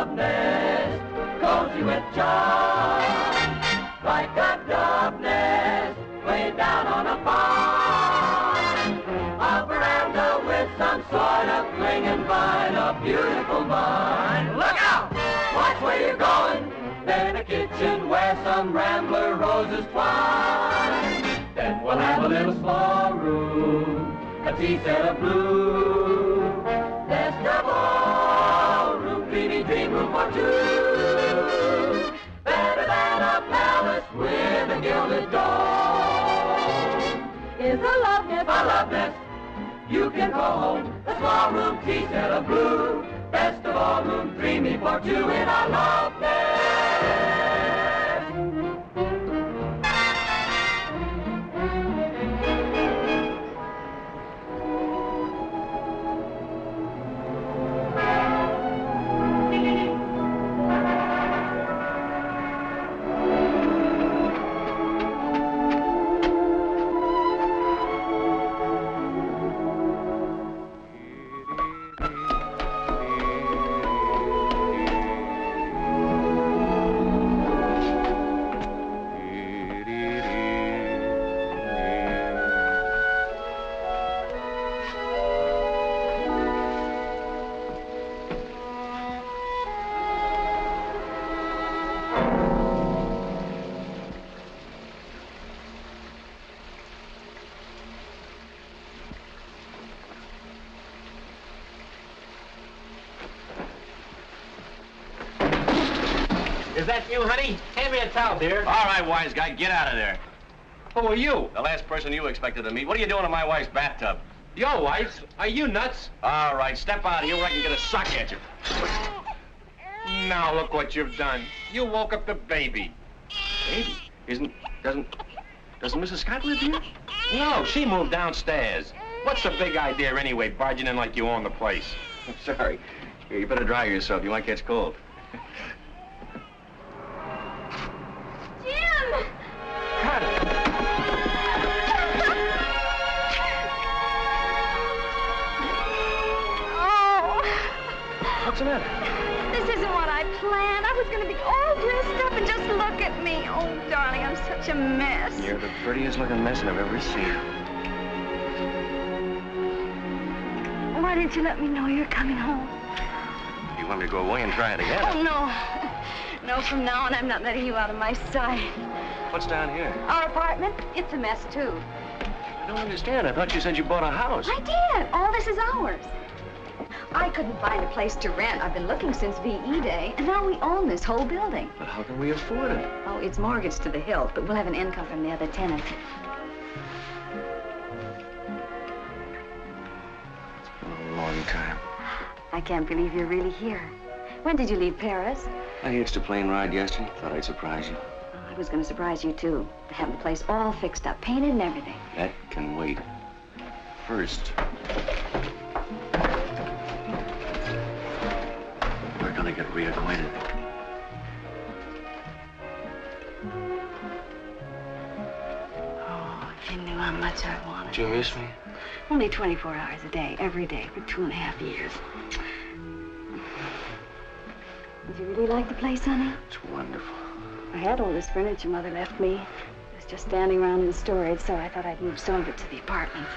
love nest, cozy with charm, like a dove nest way down on a farm. A veranda with some sort of clinging vine, a beautiful vine. Look out! Watch where you're going. Then a kitchen where some rambler roses twine. Then we'll have a little small room, a tea set of blue. Best of all, room, dreamy dream room for two. Better than a palace with a gilded dome. Is a love nest, a love nest. You can go home, a small room, tea set of blue. Best of all, room, dreamy for two in a love nest. Is that you, honey? Hand me a towel, dear. All right, wise guy, get out of there. Who are you? The last person you expected to meet. What are you doing in my wife's bathtub? Your wife? Are you nuts? All right, step out of here where I can get a sock at you. Now look what you've done. You woke up the baby. Baby? Doesn't Mrs. Scott live here? No, she moved downstairs. What's the big idea anyway, barging in like you own the place? I'm sorry. Here, you better dry yourself. You might catch cold. Jim! Cut it. Oh. What's the matter? This isn't what I planned. I was going to be all dressed up and just look at me. Oh, darling, I'm such a mess. You're the prettiest looking mess I've ever seen. Why didn't you let me know you're coming home? You want me to go away and try it again? Oh, no. No, from now on, I'm not letting you out of my sight. What's down here? Our apartment, it's a mess, too. I don't understand. I thought you said you bought a house. I did. All this is ours. I couldn't find a place to rent. I've been looking since VE Day, and now we own this whole building. But how can we afford it? Oh, it's mortgaged to the hilt, but we'll have an income from the other tenants. It's been a long time. I can't believe you're really here. When did you leave Paris? I hitched a plane ride yesterday. Thought I'd surprise you. Oh, I was going to surprise you, too. To have the place all fixed up, painted and everything. That can wait. First, we're gonna get reacquainted. Oh, you knew how much I wanted. Did you miss me? Only 24 hours a day, every day, for 2.5 years. Did you really like the place, honey? It's wonderful. I had all this furniture Mother left me. It was just standing around in storage, so I thought I'd move some of it to the apartment.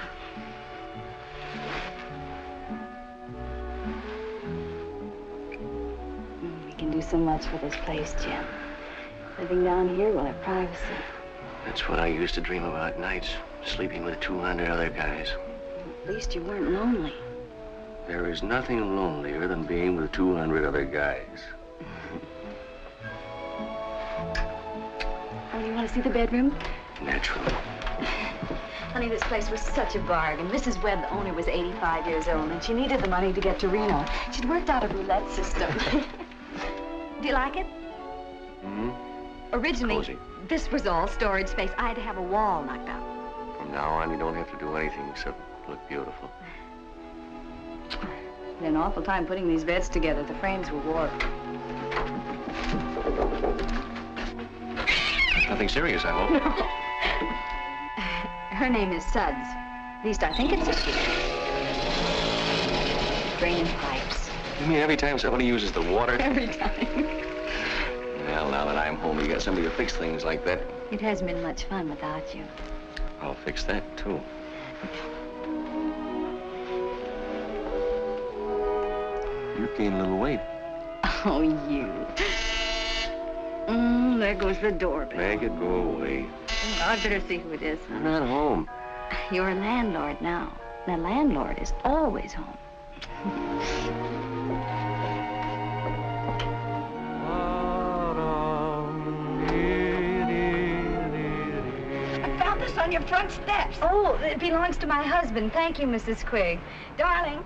We can do so much for this place, Jim. Living down here, we'll have privacy. That's what I used to dream about nights, sleeping with 200 other guys. At least you weren't lonely. There is nothing lonelier than being with 200 other guys. Oh, you want to see the bedroom? Naturally. Honey, this place was such a bargain. Mrs. Webb, the owner, was 85 years old, and she needed the money to get to Reno. She'd worked out a roulette system. Do you like it? Mm-hmm. Originally, Cozy. this was all storage space. I had to have a wall knocked out. From now on, you don't have to do anything except look beautiful. Had an awful time putting these beds together. The frames were warped. Nothing serious, I hope. No. Her name is Suds. At least I think it's a she. Draining pipes, You mean every time somebody uses the water? Every time. Well, now that I'm home, you got somebody to fix things like that. It hasn't been much fun without you. I'll fix that, too. You gained a little weight. Oh, you. There goes the doorbell. Make it go away. Oh, I'd better see who it is. I'm not home. You're a landlord now. The landlord is always home. I found this on your front steps. Oh, it belongs to my husband. Thank you, Mrs. Quigg. Darling.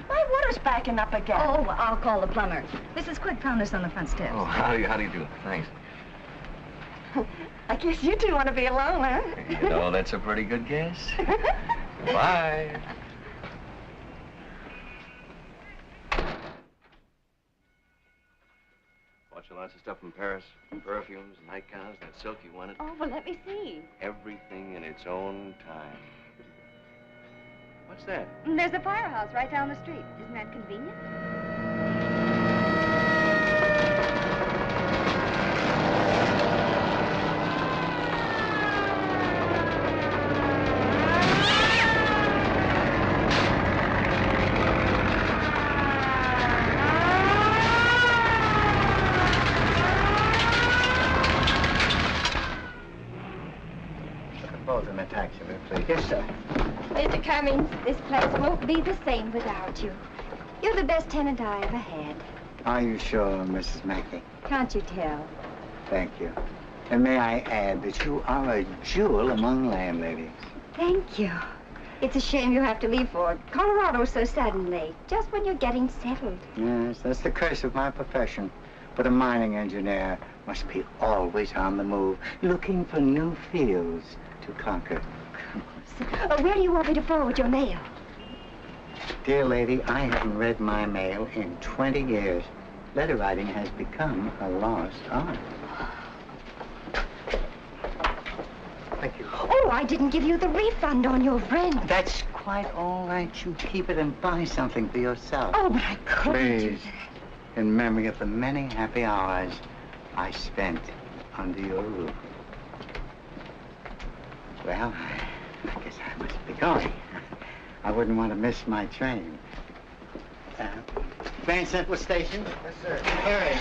My water's backing up again. Oh, I'll call the plumber. Mrs. Quigg found this on the front steps. Oh, how do you do? Thanks. I guess you two want to be alone, huh? You know, that's a pretty good guess. Bye. Bought you lots of stuff from Paris. Perfumes, nightgowns, that silk you wanted. Oh, well, let me see. Everything in its own time. What's that? There's a firehouse right down the street. Isn't that convenient? Both in a taxi, please. Yes, sir. Mr. Cummings, this place won't be the same without you. You're the best tenant I ever had. Are you sure, Mrs. Mackey? Can't you tell? Thank you. And may I add that you are a jewel among landladies. Thank you. It's a shame you have to leave for Colorado so suddenly, just when you're getting settled. Yes, that's the curse of my profession. But a mining engineer must be always on the move, looking for new fields to conquer. Where do you want me to forward your mail? Dear lady, I haven't read my mail in 20 years. Letter writing has become a lost art. Thank you. Oh, I didn't give you the refund on your rent. That's quite all right. You keep it and buy something for yourself. Oh, but I couldn't do Please, in memory of the many happy hours I spent under your roof. Well, I guess I must be going. I wouldn't want to miss my train. Grand Central Station? Yes, sir. Hurry.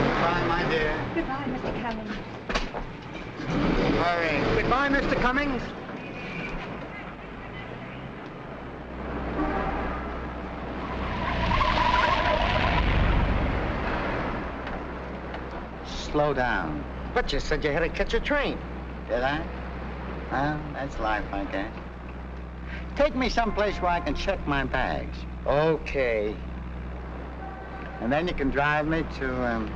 Goodbye, my dear. that. Goodbye, Mr. Cummings. Hurry. Goodbye, Mr. Cummings. Slow down. But you said you had to catch a train. Did I? Well, that's life, I guess. Take me someplace where I can check my bags. Okay. And then you can drive me to,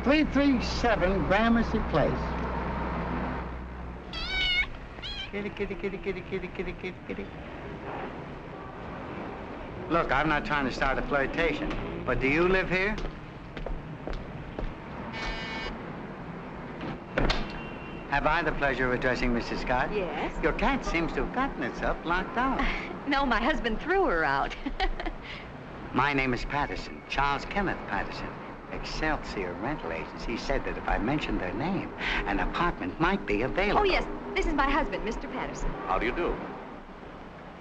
337 Gramercy Place. Kitty, kitty, kitty, kitty, kitty, kitty, kitty, kitty. Look, I'm not trying to start a flirtation, but do you live here? Have I the pleasure of addressing Mrs. Scott? Yes. Your cat seems to have gotten itself locked out. No, my husband threw her out. My name is Patterson, Charles Kenneth Patterson. Excelsior Rental Agency said that if I mentioned their name, an apartment might be available. Oh, yes. This is my husband, Mr. Patterson. How do you do?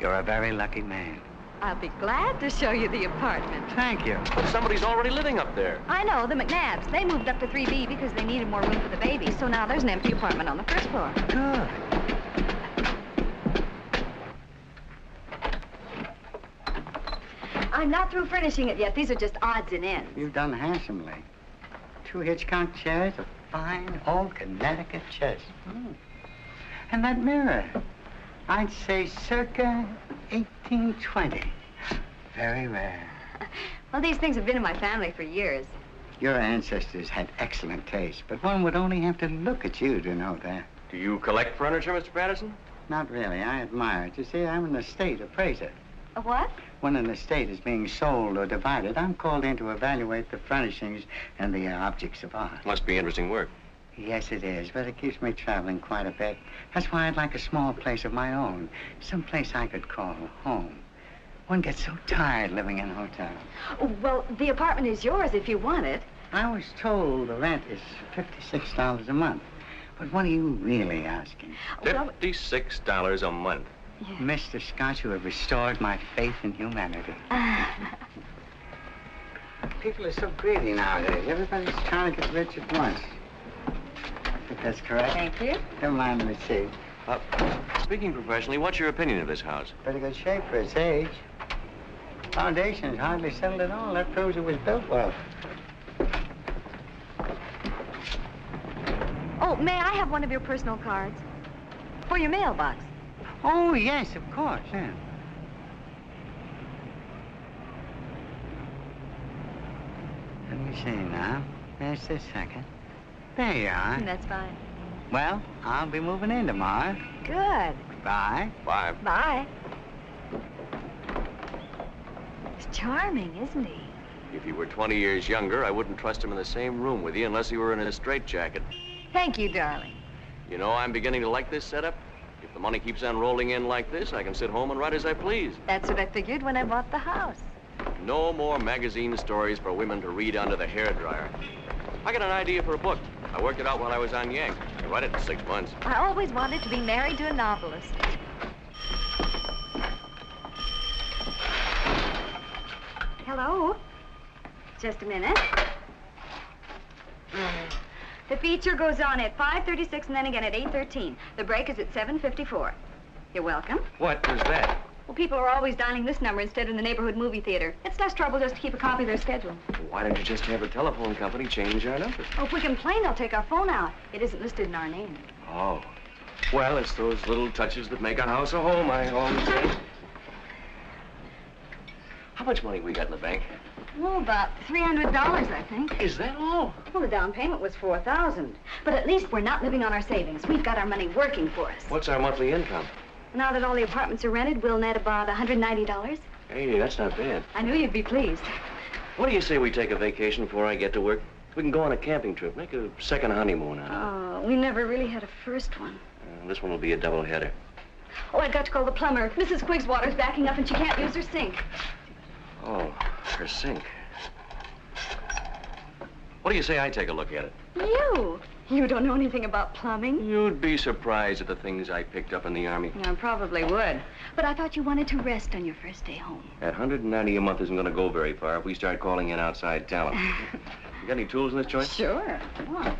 You're a very lucky man. I'll be glad to show you the apartment. Thank you. But somebody's already living up there. I know, the McNabbs. They moved up to 3B because they needed more room for the baby. So now there's an empty apartment on the first floor. Good. I'm not through furnishing it yet. These are just odds and ends. You've done handsomely. 2 Hitchcock chairs, a fine old Connecticut chest. And that mirror, I'd say circa 1820. Very rare. Well, these things have been in my family for years. Your ancestors had excellent taste, but one would only have to look at you to know that. Do you collect furniture, Mr. Patterson? Not really. I admire it. You see, I'm an estate appraiser. A what? When an estate is being sold or divided, I'm called in to evaluate the furnishings and the objects of art. Must be interesting work. Yes, it is, but it keeps me traveling quite a bit. That's why I'd like a small place of my own. Some place I could call home. One gets so tired living in a hotel. Oh, well, the apartment is yours if you want it. I was told the rent is $56 a month. But what are you really asking? Well, $56 a month. yeah. Mr. Scott, you have restored my faith in humanity. People are so greedy nowadays. Everybody's trying to get rich at once. I think that's correct. Thank you. Never mind the receipt. Speaking professionally, what's your opinion of this house? Pretty good shape for its age. Foundation's hardly settled at all. That proves it was built well. Oh, may I have one of your personal cards? For your mailbox. Oh, yes, of course, yeah. Let me see now. There's the second. There you are. That's fine. Well, I'll be moving in tomorrow. Good. Bye. Bye. Bye. He's charming, isn't he? If he were 20 years younger, I wouldn't trust him in the same room with you unless he were in a straitjacket. Thank you, darling. You know, I'm beginning to like this setup. If the money keeps on rolling in like this, I can sit home and write as I please. That's what I figured when I bought the house. No more magazine stories for women to read under the hairdryer. I got an idea for a book. I worked it out while I was on Yank. I read it in 6 months. I always wanted to be married to a novelist. Hello? Just a minute. The feature goes on at 5:36 and then again at 8:13. The break is at 7:54. You're welcome. What was that? Well, people are always dialing this number instead of the neighborhood movie theater. It's less trouble just to keep a copy of their schedule. Why don't you just have the telephone company change our number? Oh, if we complain, they'll take our phone out. It isn't listed in our name. Oh. Well, it's those little touches that make a house a home, I always say. How much money we got in the bank? Oh, about $300, I think. Is that all? Well, the down payment was $4,000. But at least we're not living on our savings. We've got our money working for us. What's our monthly income? Now that all the apartments are rented, we'll net about $190. Hey, that's not bad. I knew you'd be pleased. What do you say we take a vacation before I get to work? We can go on a camping trip, make a second honeymoon out of it. Oh, we never really had a first one. This one will be a double header. Oh, I've got to call the plumber. Mrs. Quigg's water's backing up and she can't use her sink. Oh, her sink. What do you say I take a look at it? You don't know anything about plumbing? You'd be surprised at the things I picked up in the Army. I probably would. But I thought you wanted to rest on your first day home. That $190 a month isn't going to go very far if we start calling in outside talent. You got any tools in this joint? Sure. Come on.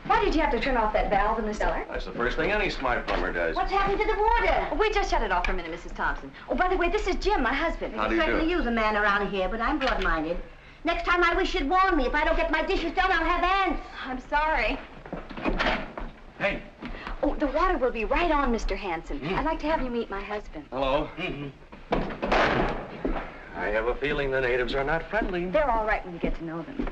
Why did you have to turn off that valve in the cellar? That's the first thing any smart plumber does. What's happened to the water? Oh, we just shut it off for a minute, Mrs. Thompson. Oh, by the way, this is Jim, my husband. How do you Certainly do? use a man around here, but I'm broad-minded. Next time I wish you'd warn me. If I don't get my dishes done, I'll have ants. I'm sorry. Hey. Oh, the water will be right on, Mr. Hanson. I'd like to have you meet my husband. Hello. I have a feeling the natives are not friendly. They're all right when you get to know them.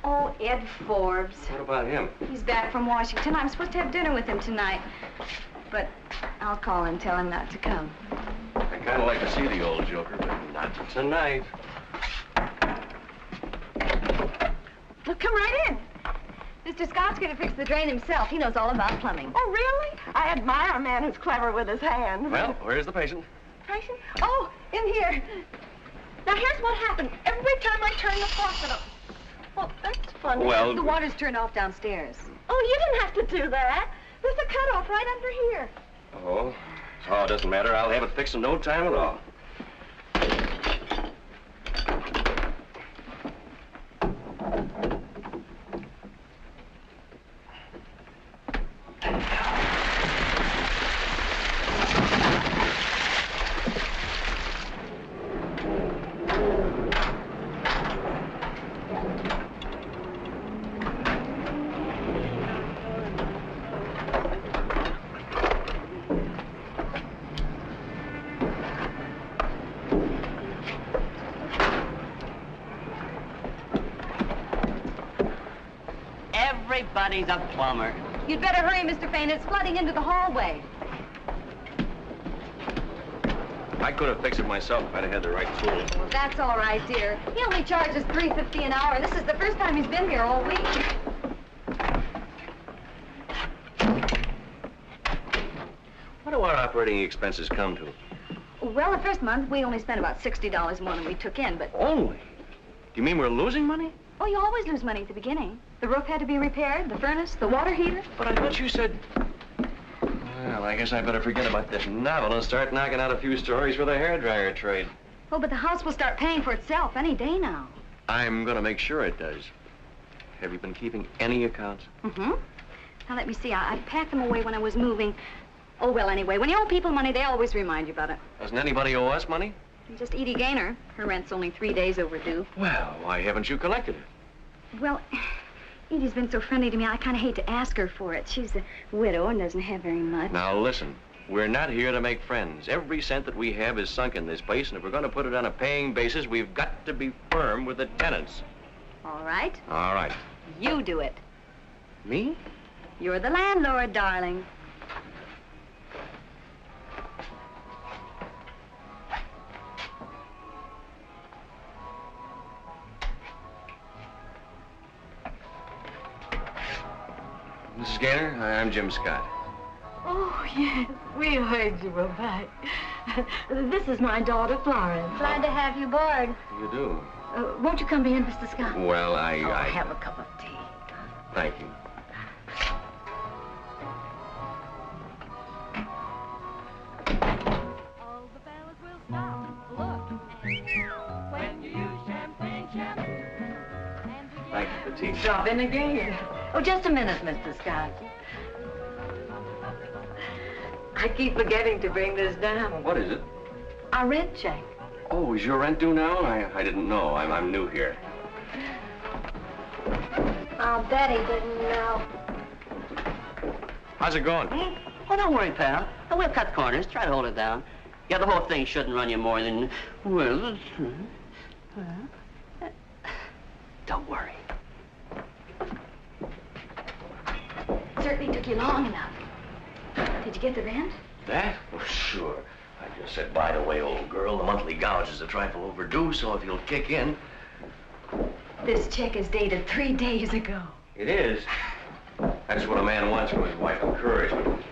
Oh, Ed Forbes. What about him? He's back from Washington. I'm supposed to have dinner with him tonight. But I'll call and tell him not to come. I kind of like to see the old joker, but not tonight. Well, come right in. Mr. Scott's going to fix the drain himself. He knows all about plumbing. Oh, really? I admire a man who's clever with his hands. Well, where's the patient? Patient? Oh, in here. Now, here's what happened. Every time I turn the faucet up. Well, that's funny. Well, The water's turned off downstairs. Oh, you didn't have to do that. There's a cutoff right under here. Oh, it doesn't matter. I'll have it fixed in no time at all. Everybody's a plumber. You'd better hurry, Mr. Fain. It's flooding into the hallway. I could have fixed it myself if I'd have had the right tools. Well, that's all right, dear. He only charges $3.50 an hour, and this is the first time he's been here all week. What do our operating expenses come to? Well, the first month, we only spent about $60 more than we took in, but... Only? Do you mean we're losing money? Oh, you always lose money at the beginning. The roof had to be repaired, the furnace, the water heater. But I thought you said... Well, I guess I better forget about this novel and start knocking out a few stories for the hairdryer trade. Oh, but the house will start paying for itself any day now. I'm gonna make sure it does. Have you been keeping any accounts? Mm-hmm. Now, let me see. I packed them away when I was moving. Oh, well, anyway, when you owe people money, they always remind you about it. Doesn't anybody owe us money? Just Edie Gaynor. Her rent's only 3 days overdue. Well, why haven't you collected it? Well, Edie's been so friendly to me, I kind of hate to ask her for it. She's a widow and doesn't have very much. Now, listen. We're not here to make friends. Every cent that we have is sunk in this place, and if we're going to put it on a paying basis, we've got to be firm with the tenants. All right. All right. You do it. Me? You're the landlord, darling. Mrs. Gaynor, I'm Jim Scott. Oh, yes, we heard you were back. This is my daughter, Florence. Glad to have you aboard. You do? Won't you come in, Mr. Scott? Well, I have a cup of tea. Thank you. All the bells will stop. Look. When you use champagne. Thank you, Petite. Drop in again. Oh, just a minute, Mr. Scott. I keep forgetting to bring this down. What is it? Our rent check. Oh, is your rent due now? I didn't know. I'm new here. I'll bet he didn't know. How's it going? Oh, don't worry, pal. We'll cut corners. Try to hold it down. Yeah, the whole thing shouldn't run you more than... Well... Don't worry. Certainly took you long enough. Did you get the rent? That? Well, sure. I just said, by the way, old girl, the monthly gouge is a trifle overdue, so if you'll kick in... This check is dated 3 days ago. It is? That's what a man wants from his wife, encouragement.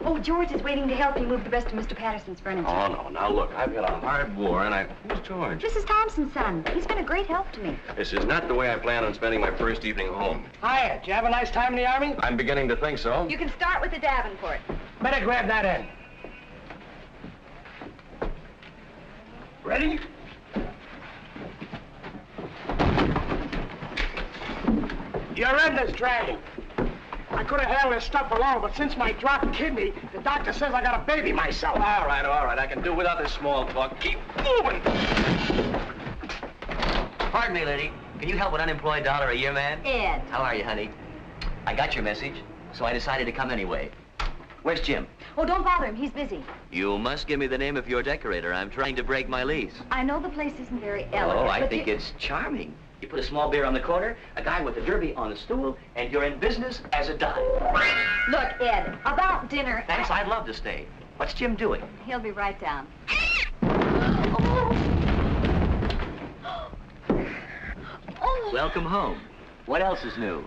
Oh, George is waiting to help you move the rest of Mr. Patterson's furniture. Oh, no. Now, look, I've got a hard war, and Who's George? Mrs. Thompson's son. He's been a great help to me. This is not the way I plan on spending my first evening home. Hiya. Did you have a nice time in the Army? I'm beginning to think so. You can start with the Davenport. Better grab that end. Ready? Your end is dragging. I could have handled this stuff alone, but since my dropped kidney, the doctor says I got a baby myself. All right. I can do without this small talk. Keep moving. Pardon me, lady. Can you help an unemployed $1 a year man? Ed. How are you, honey? I got your message, so I decided to come anyway. Where's Jim? Oh, don't bother him. He's busy. You must give me the name of your decorator. I'm trying to break my lease. I know the place isn't very elegant. Oh, I but think it's charming. You put a small beer on the corner, a guy with a derby on the stool, and you're in business as a dime. Look, Ed, about dinner... Thanks, I'd love to stay. What's Jim doing? He'll be right down. Oh. Welcome home. What else is new?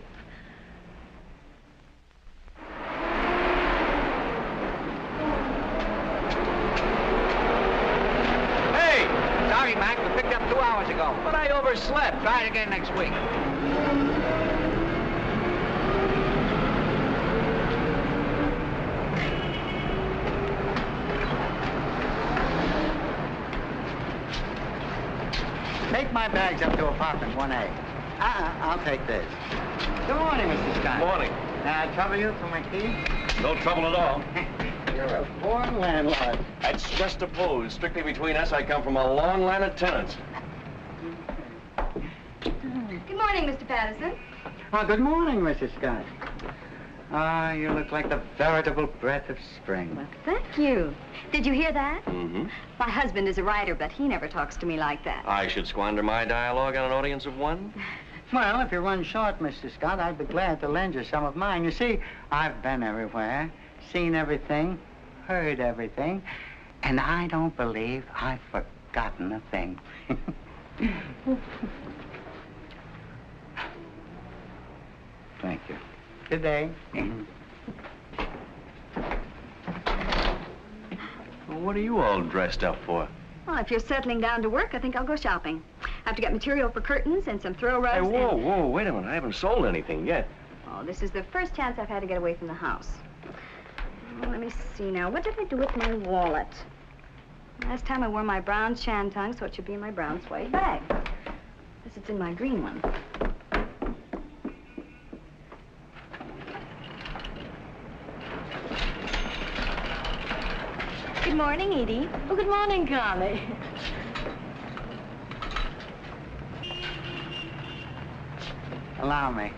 Hey! Sorry, Mac. We picked up 2 hours ago. But I overslept. Try it again next week. Take my bags up to apartment 1A. I'll take this. Good morning, Mr. Scott. Morning. Trouble you for my key? No trouble at all. You're a born landlord. That's just a pose. Strictly between us, I come from a long line of tenants. Good morning, Mr. Patterson. Oh, good morning, Mrs. Scott. You look like the veritable breath of spring. Well, thank you. Did you hear that? Mm-hmm. My husband is a writer, but he never talks to me like that. I should squander my dialogue on an audience of one? Well, if you run short, Mr. Scott, I'd be glad to lend you some of mine. You see, I've been everywhere, seen everything, heard everything, And I don't believe I've forgotten a thing. Thank you. Good day. Well, what are you all dressed up for? Well, if you're settling down to work, I think I'll go shopping. I have to get material for curtains and some throw rugs. Hey, whoa, wait a minute. I haven't sold anything yet. Oh, this is the first chance I've had to get away from the house. Well, let me see now. What did I do with my wallet? Last time I wore my brown shantung, so it should be in my brown suede bag. Guess it's in my green one. Good morning, Edie. Oh, good morning, Connie. Allow me.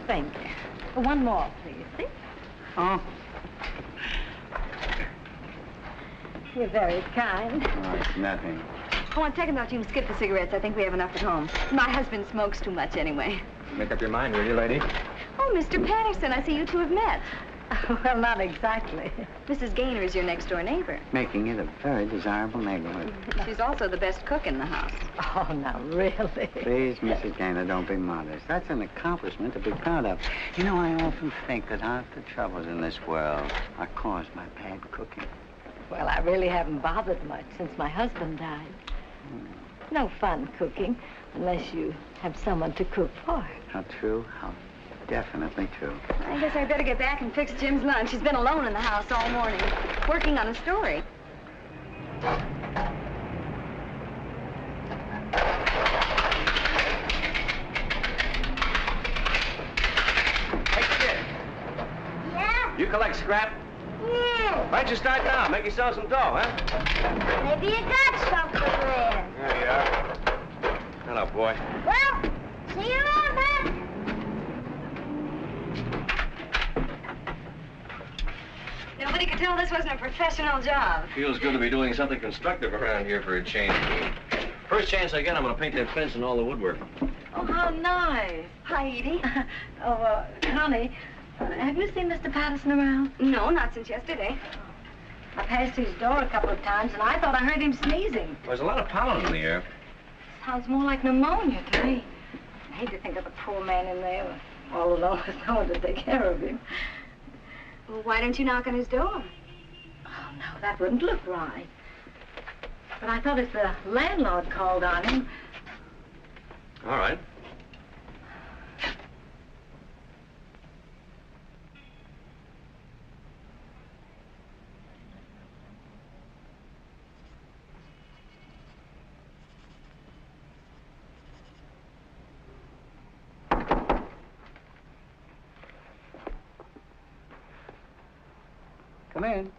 Thank you. One more, please. See? Oh. You're very kind. Oh, it's nothing. Oh, on second thought, you can skip the cigarettes. I think we have enough at home. My husband smokes too much anyway. Make up your mind, will you, lady? Oh, Mr. Patterson, I see you two have met. Well, not exactly. Mrs. Gaynor is your next-door neighbor. Making it a very desirable neighborhood. She's also the best cook in the house. Oh, now, really? Please, Mrs. Gaynor, don't be modest. That's an accomplishment to be proud of. You know, I often think that half the troubles in this world are caused by bad cooking. Well, I really haven't bothered much since my husband died. No fun cooking unless you have someone to cook for. How true, how definitely true. I guess I better get back and fix Jim's lunch. He's been alone in the house all morning, working on a story. Hey, kid. Yeah? You collect scrap? Yeah. Why don't you start now? Make yourself some dough, huh? Maybe you got something there. There you are. Hello, boy. Well, see you around, man. Nobody could tell this wasn't a professional job. Feels good to be doing something constructive around here for a change. First chance I get, I'm gonna paint that fence and all the woodwork. Oh, how nice. Hi, Edie. Connie, have you seen Mr. Patterson around? No, not since yesterday. I passed his door a couple of times, and I thought I heard him sneezing. There's a lot of pollen in the air. Sounds more like pneumonia to me. I hate to think of the poor man in there, all alone with no one to take care of him. Well, why don't you knock on his door? Oh, no, that wouldn't look right. But I thought if the landlord called on him... All right. Come in.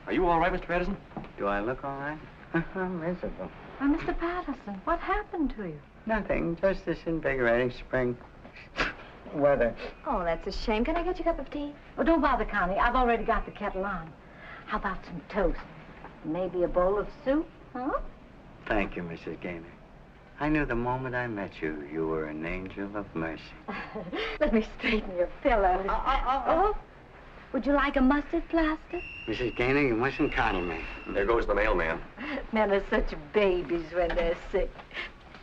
Are you all right, Mr. Patterson? Do I look all right? I'm miserable. Oh, Mr. Patterson, what happened to you? Nothing, just this invigorating spring weather. Oh, that's a shame. Can I get you a cup of tea? Oh, don't bother, Connie. I've already got the kettle on. How about some toast? Maybe a bowl of soup, huh? Thank you, Mrs. Gaynor. I knew the moment I met you, you were an angel of mercy. Let me straighten your pillows. Oh, would you like a mustard plaster? Mrs. Gaynor, you mustn't coddle me. There goes the mailman. Men are such babies when they're sick.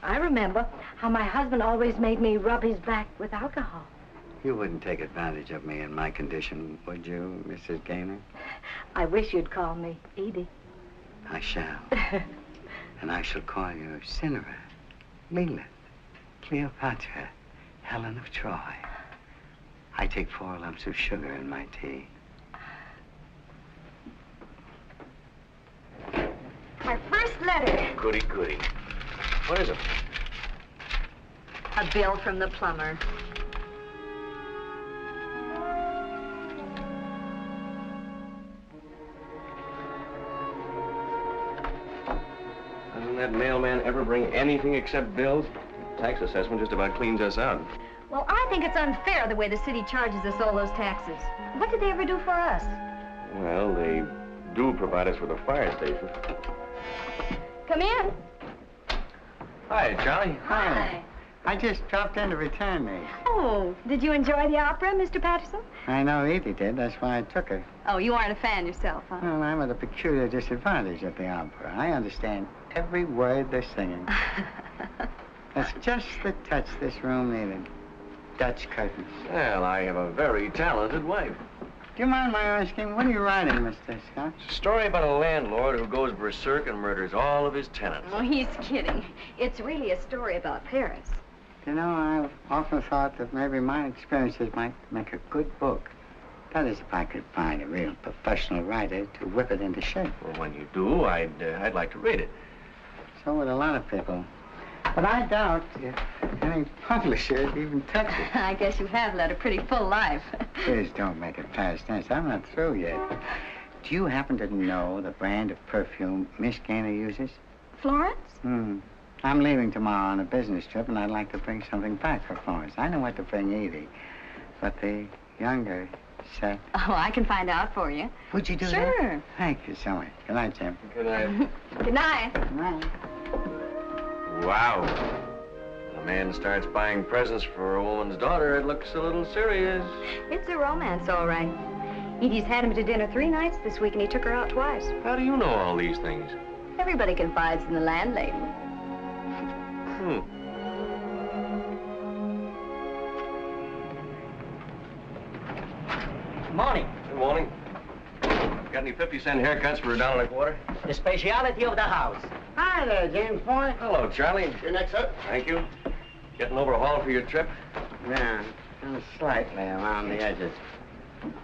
I remember how my husband always made me rub his back with alcohol. You wouldn't take advantage of me in my condition, would you, Mrs. Gaynor? I wish you'd call me Edie. I shall. And I shall call you Cinderella, Lilith, Cleopatra, Helen of Troy. I take 4 lumps of sugar in my tea. Our first letter. Goody, goody. What is it? A bill from the plumber. Doesn't that mailman ever bring anything except bills? Tax assessment just about cleans us out. Well, I think it's unfair the way the city charges us all those taxes. What did they ever do for us? Well, they do provide us with a fire station. Come in. Hi, Charlie. Hi. I just dropped in to return me. Oh, did you enjoy the opera, Mr. Patterson? I know Edie did. That's why I took her. Oh, you aren't a fan yourself, huh? Well, I'm at a peculiar disadvantage at the opera. I understand every word they're singing. That's just the touch this room needed. Dutch curtains. Well, I have a very talented wife. Do you mind my asking, what are you writing, Mr. Scott? It's a story about a landlord who goes berserk and murders all of his tenants. Oh, he's kidding. It's really a story about Paris. You know, I've often thought that maybe my experiences might make a good book. That is, if I could find a real professional writer to whip it into shape. Well, when you do, I'd like to read it. So would a lot of people. But I doubt if any publisher would even touch it. I guess you have led a pretty full life. Please don't make it past tense. I'm not through yet. Do you happen to know the brand of perfume Miss Gaynor uses? Florence? I'm leaving tomorrow on a business trip, and I'd like to bring something back for Florence. I know what to bring Edie, but the younger set. Oh, I can find out for you. Would you do that? Sure. Thank you so much. Good night, Jim. Good night. Good night. Good night. Wow. When a man starts buying presents for a woman's daughter, it looks a little serious. It's a romance, all right. Edie's had him to dinner 3 nights this week, and he took her out twice. How do you know all these things? Everybody confides in the landlady. Good morning. Good morning. Got any 50-cent haircuts for $1.25? The speciality of the house. Hi there, James Boy. Hello, Charlie. Your next, sir. Thank you. Getting overhauled for your trip? Yeah, kind of slightly around the edges.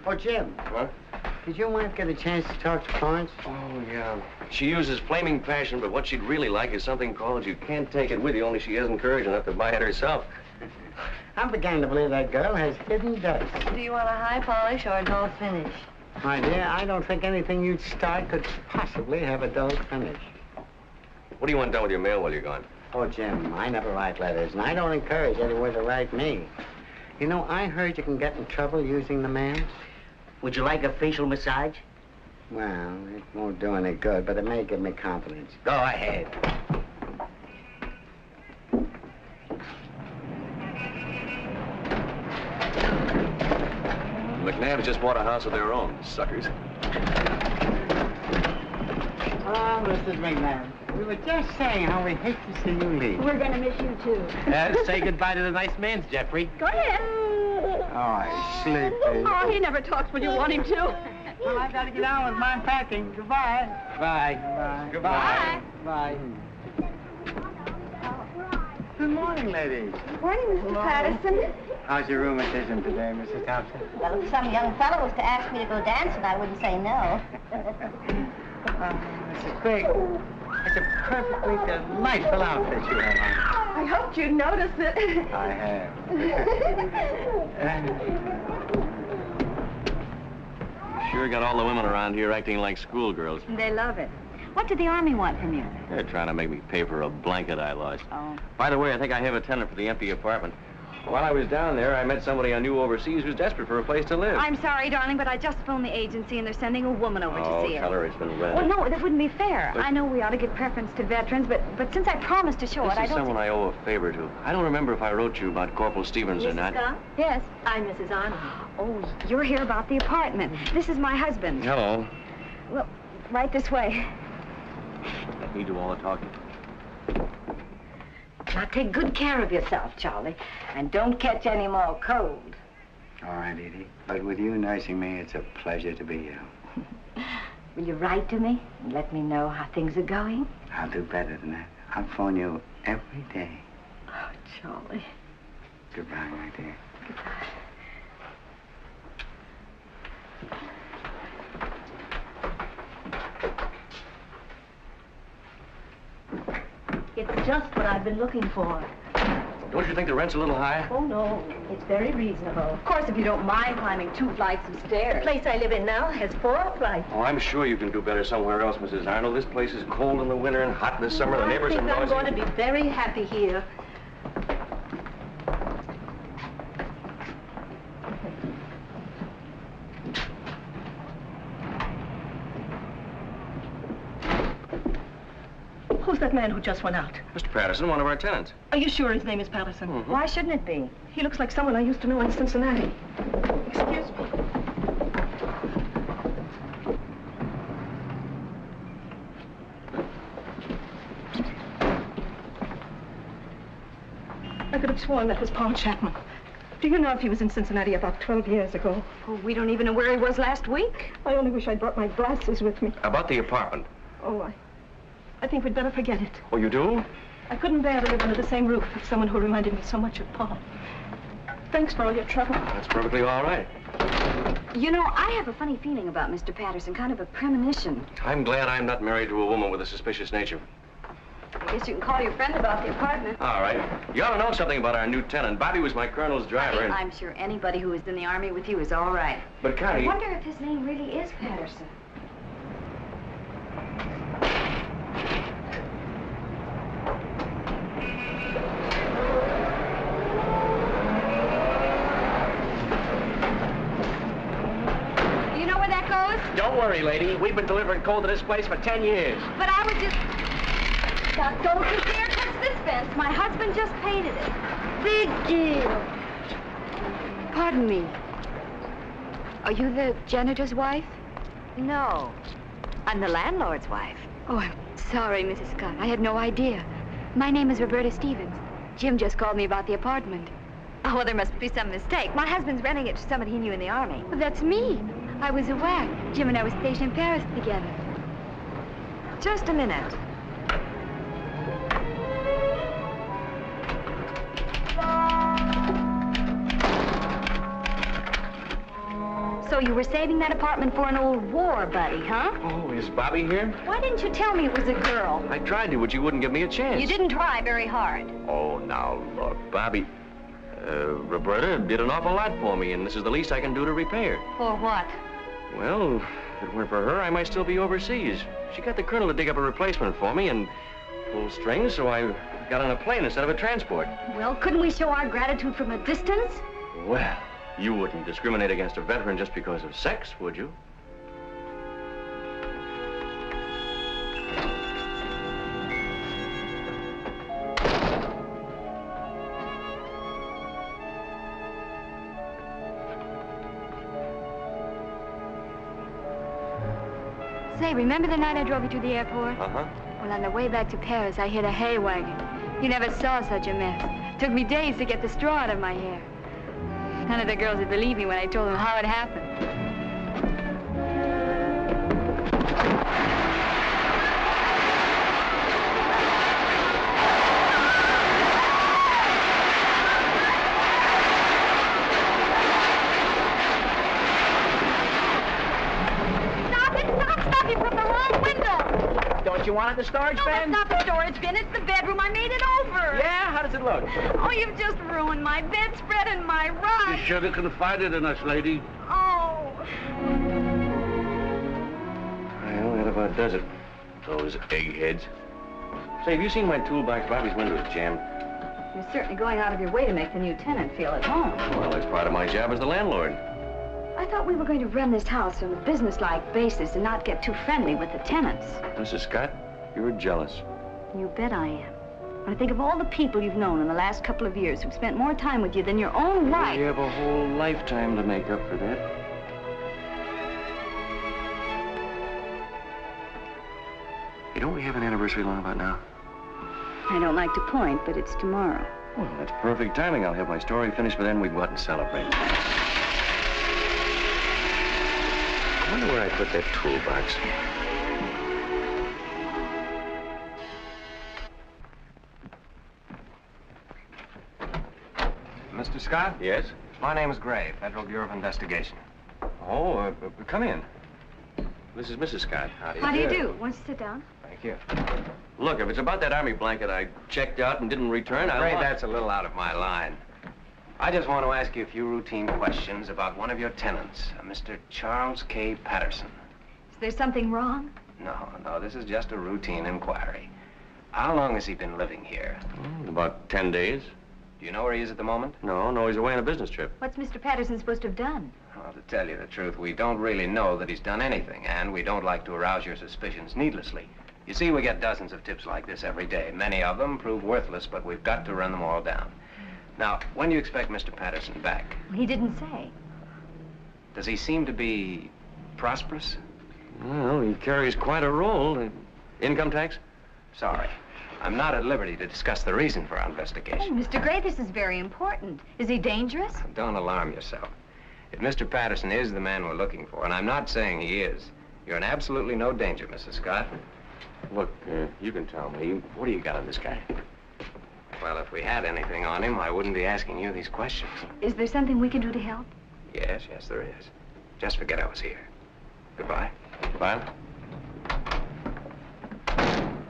Oh, Jim. What? Did your wife get a chance to talk to Florence? Oh, yeah. She uses flaming passion, but what she'd really like is something called You Can't Take It With You, only she hasn't courage enough to buy it herself. I'm beginning to believe that girl has hidden depths. Do you want a high polish or a dull finish? My dear, I don't think anything you'd start could possibly have a dull finish. What do you want done with your mail while you're gone? Oh, Jim, I never write letters, and I don't encourage anyone to write me. You know, I heard you can get in trouble using the mail. Would you like a facial massage? Well, it won't do any good, but it may give me confidence. Go ahead. McNabb's just bought a house of their own, suckers. Oh, Mrs. McNabb, we were just saying how we hate to see you leave. We're going to miss you, too. Say goodbye to the nice man's, Jeffrey. Go ahead. Oh, he's sleepy. Oh, he never talks when you want him to. Well, I've got to get on with my packing. Goodbye. Bye. Goodbye. Bye. Bye. Good morning, ladies. Morning, Mr. Patterson. How's your rheumatism today, Mrs. Thompson? Well, if some young fellow was to ask me to go dancing, I wouldn't say no. Mrs. Big, it's a perfectly delightful outfit you have on. I hoped you'd notice it. I have. Sure got all the women around here acting like schoolgirls. They love it. What did the Army want from you? They're trying to make me pay for a blanket I lost. Oh. By the way, I think I have a tenant for the empty apartment. While I was down there, I met somebody I knew overseas who's desperate for a place to live. I'm sorry, darling, but I just phoned the agency, and they're sending a woman over to see it. Tell her it's been rented. Well, no, that wouldn't be fair. But- I know we ought to give preference to veterans, but since I promised to show This it, I is don't... someone I owe a favor to. I don't remember if I wrote you about Corporal Stevens or not. Yes. I'm Mrs. Arnold. Oh, you're here about the apartment. This is my husband. Hello. Well, right this way. Let me do all the talking. Now, take good care of yourself, Charlie, and don't catch any more cold. All right, Edie. But with you nursing me, it's a pleasure to be here. Will you write to me and let me know how things are going? I'll do better than that. I'll phone you every day. Oh, Charlie. Goodbye, my dear. It's just what I've been looking for. Don't you think the rent's a little high? Oh, no. It's very reasonable. Of course, if you don't mind climbing 2 flights of stairs. The place I live in now has 4 flights. Oh, I'm sure you can do better somewhere else, Mrs. Arnold. This place is cold in the winter and hot in the summer. The neighbors are I think I'm noisy. going to be very happy here. Oh, Who's that man who just went out? Mr. Patterson, one of our tenants. Are you sure his name is Patterson? Mm-hmm. Why shouldn't it be? He looks like someone I used to know in Cincinnati. Excuse me. I could have sworn that was Paul Chapman. Do you know if he was in Cincinnati about 12 years ago? Oh, we don't even know where he was last week. I only wish I'd brought my glasses with me. About the apartment. Oh, I think we'd better forget it. Oh, you do? I couldn't bear to live under the same roof with someone who reminded me so much of Paul. Thanks for all your trouble. That's perfectly all right. You know, I have a funny feeling about Mr. Patterson, kind of a premonition. I'm glad I'm not married to a woman with a suspicious nature. I guess you can call your friend about the apartment. All right. You ought to know something about our new tenant. Bobby was my colonel's driver, and... I'm sure anybody who was in the Army with you is all right. But, Connie... I wonder if his name really is Patterson. You know where that goes? Don't worry, lady. We've been delivering coal to this place for 10 years. But I was just... That goes to there, touch this fence. My husband just painted it. Big deal. Pardon me. Are you the janitor's wife? No, I'm the landlord's wife. Oh, I'm sorry, Mrs. Scott. I had no idea. My name is Roberta Stevens. Jim just called me about the apartment. Oh, well, there must be some mistake. My husband's renting it to somebody he knew in the Army. Well, that's me. I was aware. Jim and I were stationed in Paris together. Just a minute. So you were saving that apartment for an old war buddy, huh? Oh, is Bobby here? Why didn't you tell me it was a girl? I tried to, but you wouldn't give me a chance. You didn't try very hard. Oh, now, look, Bobby... Roberta did an awful lot for me, and this is the least I can do to repay her. For what? Well, if it weren't for her, I might still be overseas. She got the colonel to dig up a replacement for me and pull strings, so I got on a plane instead of a transport. Well, couldn't we show our gratitude from a distance? Well, you wouldn't discriminate against a veteran just because of sex, would you? Say, remember the night I drove you to the airport? Uh-huh. Well, on the way back to Paris, I hit a hay wagon. You never saw such a mess. Took me days to get the straw out of my hair. None of the girls would believe me when I told them how it happened. Stop! You put the wrong window! Don't you want it in the storage No, bin? that's not the storage bin. It's the bedroom. I made it over. Yeah? How does it look? Oh, you've just ruined my bedspread and my rug. You should have confided in us, lady. Oh. Well, that about does it. Those eggheads. Say, have you seen my toolbox? Bobby's window's jammed. You're certainly going out of your way to make the new tenant feel at home. Well, that's part of my job as the landlord. I thought we were going to run this house on a business-like basis and not get too friendly with the tenants. Mrs. Scott, you're jealous. You bet I am. When I think of all the people you've known in the last couple of years who've spent more time with you than your own wife. You have a whole lifetime to make up for that. Hey, don't we have an anniversary long about now? I don't like to point, but it's tomorrow. Well, that's perfect timing. I'll have my story finished, but then we go out and celebrate. I wonder where I put that toolbox. Mr. Scott? Yes? My name is Gray, Federal Bureau of Investigation. Oh, come in. This is Mrs. Scott. How do you do? Won't you sit down? Thank you. Look, if it's about that army blanket I checked out and didn't return, I'm I'll... afraid that's a little out of my line. I just want to ask you a few routine questions about one of your tenants, Mr. Charles K. Patterson. Is there something wrong? No, this is just a routine inquiry. How long has he been living here? About 10 days. Do you know where he is at the moment? No, he's away on a business trip. What's Mr. Patterson supposed to have done? Well, to tell you the truth, we don't really know that he's done anything, and we don't like to arouse your suspicions needlessly. You see, we get dozens of tips like this every day. Many of them prove worthless, but we've got to run them all down. Now, when do you expect Mr. Patterson back? He didn't say. Does he seem to be prosperous? Well, he carries quite a role. Income tax? Sorry. I'm not at liberty to discuss the reason for our Oh, investigation. Mr. Gray, this is very important. Is he dangerous? Don't alarm yourself. If Mr. Patterson is the man we're looking for, and I'm not saying he is, you're in absolutely no danger, Mrs. Scott. Look, you can tell me. What do you got on this guy? Well, if we had anything on him, I wouldn't be asking you these questions. Is there something we can do to help? Yes, there is. Just forget I was here. Goodbye. Goodbye.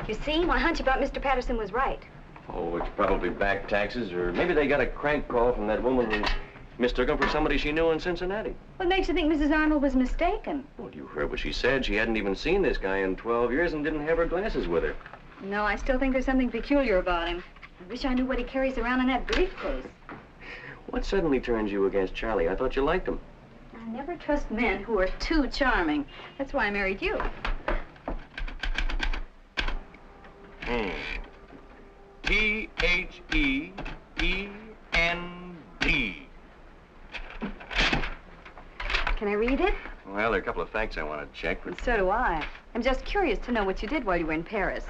You see, my hunch about Mr. Patterson was right. Oh, it's probably back taxes, or maybe they got a crank call from that woman who mistook him for somebody she knew in Cincinnati. What makes you think Mrs. Arnold was mistaken? Well, you heard what she said. She hadn't even seen this guy in 12 years and didn't have her glasses with her. No, I still think there's something peculiar about him. I wish I knew what he carries around in that briefcase. What suddenly turns you against Charlie? I thought you liked him. I never trust men who are too charming. That's why I married you. T-H-E-E-N-D. Can I read it? Well, there are a couple of facts I want to check, but... So do I. I'm just curious to know what you did while you were in Paris.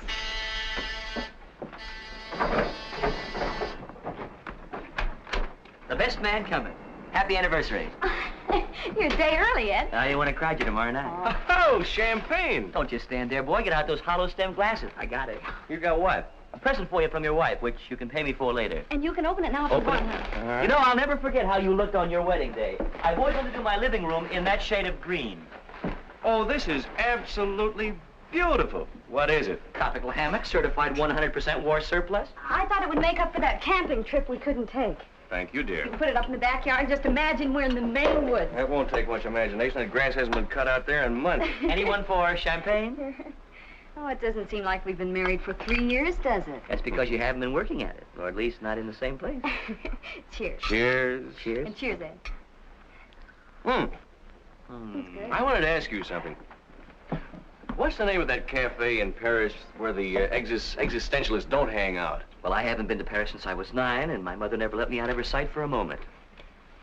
The best man coming. Happy anniversary. You're a day early, Ed. You want to cry you tomorrow night. Oh, champagne! Don't just stand there, boy. Get out those hollow stem glasses. I got it. You got what? A present for you from your wife, which you can pay me for later. And you can open it now if you Open want. it. All right. You know, I'll never forget how you looked on your wedding day. I've always wanted to do my living room in that shade of green. Oh, this is absolutely beautiful. What is it? Tropical hammock, certified 100% war surplus. I thought it would make up for that camping trip we couldn't take. Thank you, dear. You can put it up in the backyard and just imagine we're in the Maine woods. That won't take much imagination. That grass hasn't been cut out there in months. Anyone for champagne? Oh, it doesn't seem like we've been married for 3 years, does it? That's because you haven't been working at it, or at least not in the same place. Cheers. Cheers. Cheers. And cheers, Ed. Hmm. That's good. I wanted to ask you something. What's the name of that cafe in Paris where the existentialists don't hang out? Well, I haven't been to Paris since I was 9, and my mother never let me out of her sight for a moment.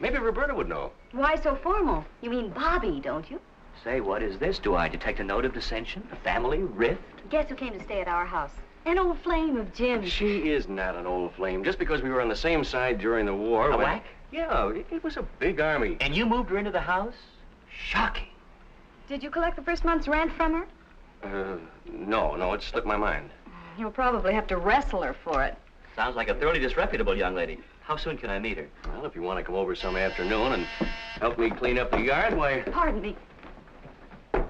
Maybe Roberta would know. Why so formal? You mean Bobby, don't you? Say, what is this? Do I detect a note of dissension? A family rift? Guess who came to stay at our house? An old flame of Jim's. She is not an old flame. Just because we were on the same side during the war... A when- whack? Yeah, it was a big army. And you moved her into the house? Shocking. Did you collect the first month's rent from her? No, it slipped my mind. You'll probably have to wrestle her for it. Sounds like a thoroughly disreputable young lady. How soon can I meet her? Well, if you want to come over some afternoon and help me clean up the yard, why... Pardon me. Oh,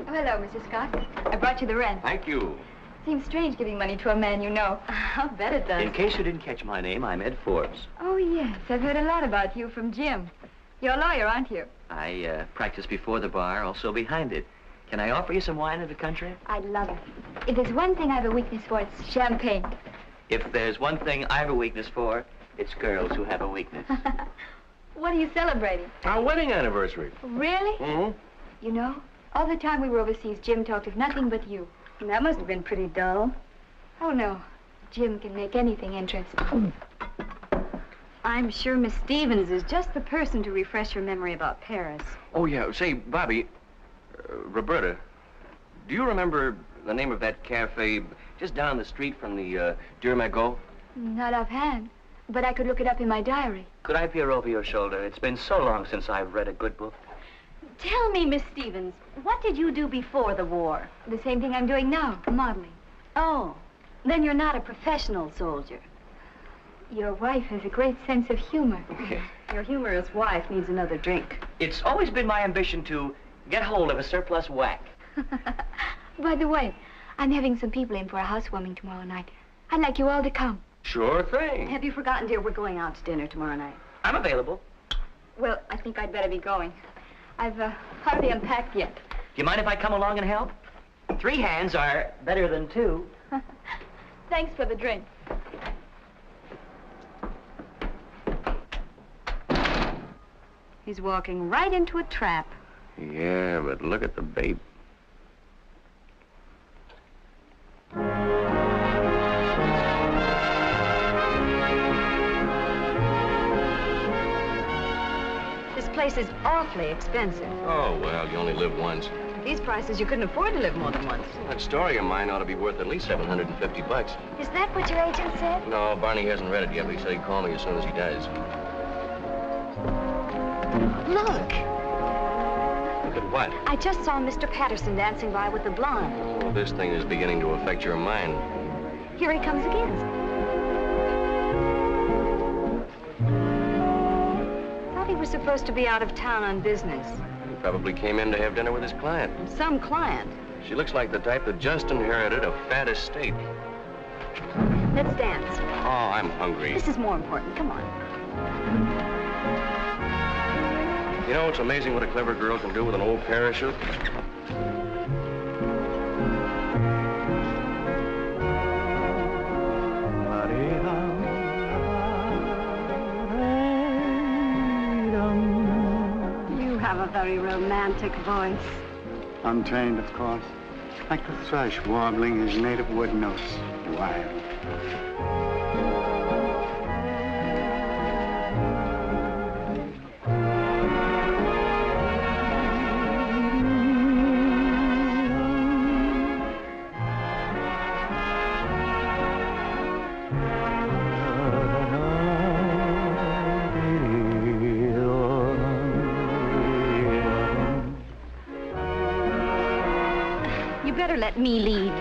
hello, Mrs. Scott. I brought you the rent. Thank you. Seems strange giving money to a man you know. I'll bet it does. In case you didn't catch my name, I'm Ed Forbes. Oh, yes. I've heard a lot about you from Jim. You're a lawyer, aren't you? I practice before the bar, also behind it. Can I offer you some wine of the country? I love it. If there's one thing I have a weakness for, it's champagne. If there's one thing I have a weakness for, it's girls who have a weakness. What are you celebrating? Our wedding anniversary. Really? Mm-hmm. You know, all the time we were overseas, Jim talked of nothing but you. That must have been pretty dull. Oh, no. Jim can make anything interesting. I'm sure Miss Stevens is just the person to refresh your memory about Paris. Oh, yeah. Say, Bobby, Roberta, do you remember the name of that cafe just down the street from the Durmagot? Not offhand, but I could look it up in my diary. Could I peer over your shoulder? It's been so long since I've read a good book. Tell me, Miss Stevens, what did you do before the war? The same thing I'm doing now, modeling. Oh, then you're not a professional soldier. Your wife has a great sense of humor. Your humorous wife needs another drink. It's always been my ambition to get hold of a surplus whack. By the way, I'm having some people in for a housewarming tomorrow night. I'd like you all to come. Sure thing. Have you forgotten, dear, we're going out to dinner tomorrow night? I'm available. Well, I think I'd better be going. I've hardly unpacked yet. Do you mind if I come along and help? 3 hands are better than 2. Thanks for the drink. He's walking right into a trap. Yeah, but look at the babe. place is awfully expensive. Oh, well, you only live once. At these prices, you couldn't afford to live more than once. That story of mine ought to be worth at least $750. Is that what your agent said? No, Barney hasn't read it yet, but he said he'd call me as soon as he does. Look. Look at what? I just saw Mr. Patterson dancing by with the blonde. Oh, this thing is beginning to affect your mind. Here he comes again. Thought he was supposed to be out of town on business. He probably came in to have dinner with his client. Some client. She looks like the type that just inherited a fat estate. Let's dance. Oh, I'm hungry. This is more important. Come on. You know, it's amazing what a clever girl can do with an old parachute. You have a very romantic voice. Untrained, of course. Like the thrush warbling his native wood notes. Wild. Better let me lead.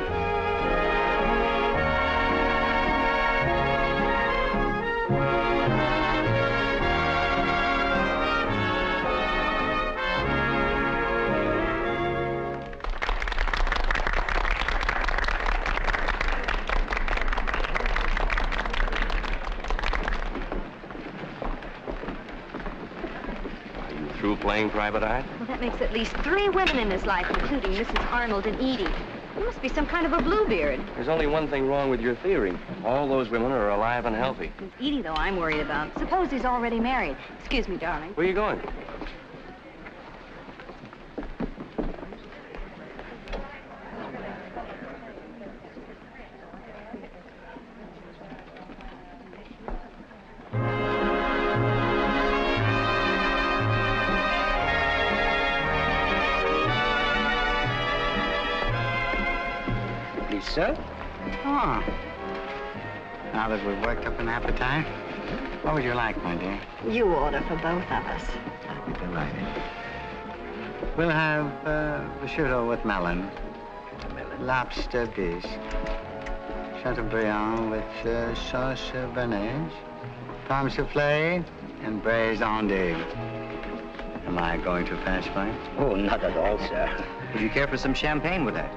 Through playing private eye? Well, that makes at least 3 women in his life, including Mrs. Arnold and Edie. He must be some kind of a bluebeard. There's only one thing wrong with your theory. All those women are alive and healthy. It's Edie, though, I'm worried about. Suppose he's already married. Excuse me, darling. Where are you going? Sir? Oh. Now that we've worked up an appetite, what would you like, my dear? You order for both of us. I'd be delighted. We'll have prosciutto with melon, lobster dish, chateaubriand with sauce béarnaise, pomme soufflé, and braised endive. Am I going too fast, Mike? Oh, not at all, sir. Would you care for some champagne with that?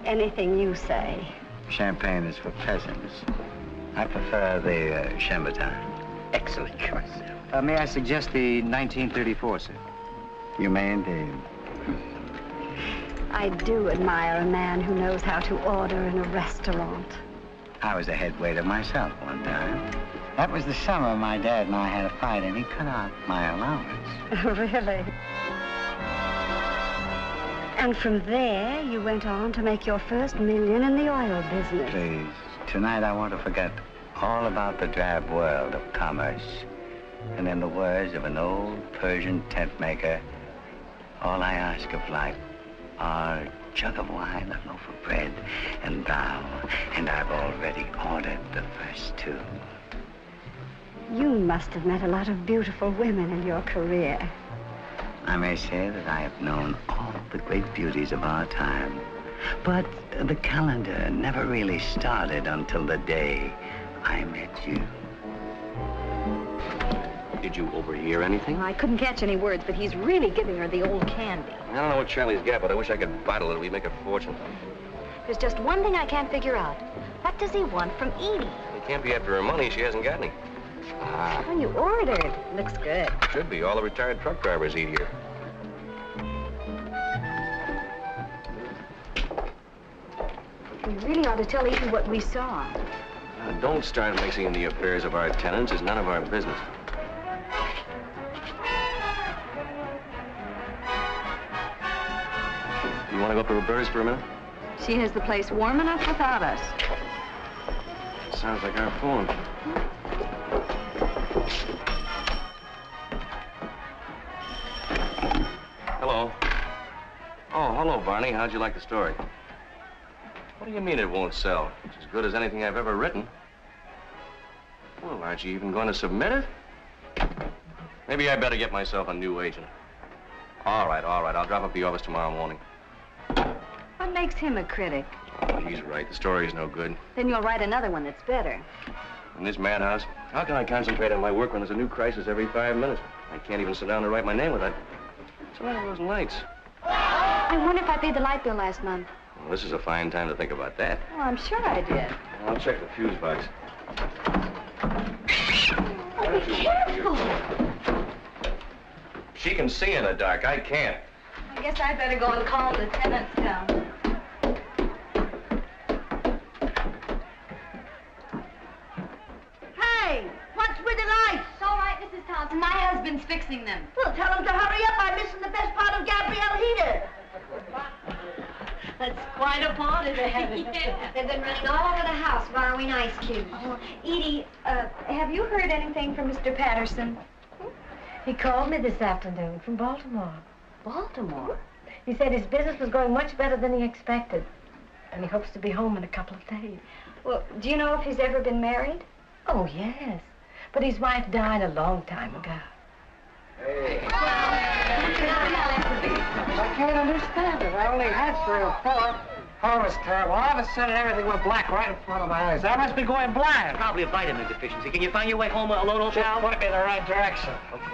Anything you say. Champagne is for peasants. I prefer the chambertin. Excellent choice, sir. May I suggest the 1934, sir? You may indeed. I do admire a man who knows how to order in a restaurant. I was a head waiter myself one time. That was the summer my dad and I had a fight, and he cut out my allowance. Really? And from there, you went on to make your first million in the oil business. Please, tonight I want to forget all about the drab world of commerce. And in the words of an old Persian tent maker, all I ask of life are a jug of wine, a loaf of bread, and thou. And I've already ordered the first 2. You must have met a lot of beautiful women in your career. I may say that I have known all the great beauties of our time. But the calendar never really started until the day I met you. Did you overhear anything? I couldn't catch any words, but he's really giving her the old candy. I don't know what Charlie's got, but I wish I could bottle it. We'd make a fortune. There's just one thing I can't figure out. What does he want from Edie? He can't be after her money. She hasn't got any. Ah. Oh, you ordered. Looks good. Should be. All the retired truck drivers eat here. We really ought to tell Edie what we saw. Don't start mixing in the affairs of our tenants. It's none of our business. You want to go up to Roberta's for a minute? She has the place warm enough without us. Sounds like our phone. hello, Barney. How'd you like the story? What do you mean it won't sell? It's as good as anything I've ever written. Well, aren't you even going to submit it? Maybe I better get myself a new agent. All right. I'll drop up the office tomorrow morning. What makes him a critic? Oh, he's right. The story's no good. Then you'll write another one that's better. In this madhouse, how can I concentrate on my work when there's a new crisis every 5 minutes? I can't even sit down and write my name without... What's the matter with those lights? I wonder if I paid the light bill last month. Well, this is a fine time to think about that. Well, I'm sure I did. I'll check the fuse box. Oh, be careful. She can see in the dark. I can't. I guess I'd better go and calm the tenants down. Hey, what's with the lights? It's all right, Mrs. Thompson. My husband's fixing them. Well, tell them to hurry up. I'm missing the best part of Gabrielle Heater. That's quite a party they have. Yeah. They've been running all over the house borrowing ice cubes. Oh, Edie, have you heard anything from Mr. Patterson? He called me this afternoon from Baltimore. Baltimore? He said his business was going much better than he expected. And he hopes to be home in a couple of days. Well, do you know if he's ever been married? Oh, yes. But his wife died a long time ago. Hey. I can't understand it. I only had 3 or 4. Oh, it was terrible. All of a sudden, everything went black right in front of my eyes. I must be going blind. Probably a vitamin deficiency. Can you find your way home alone, old pal? Just put me in the right direction. Okay,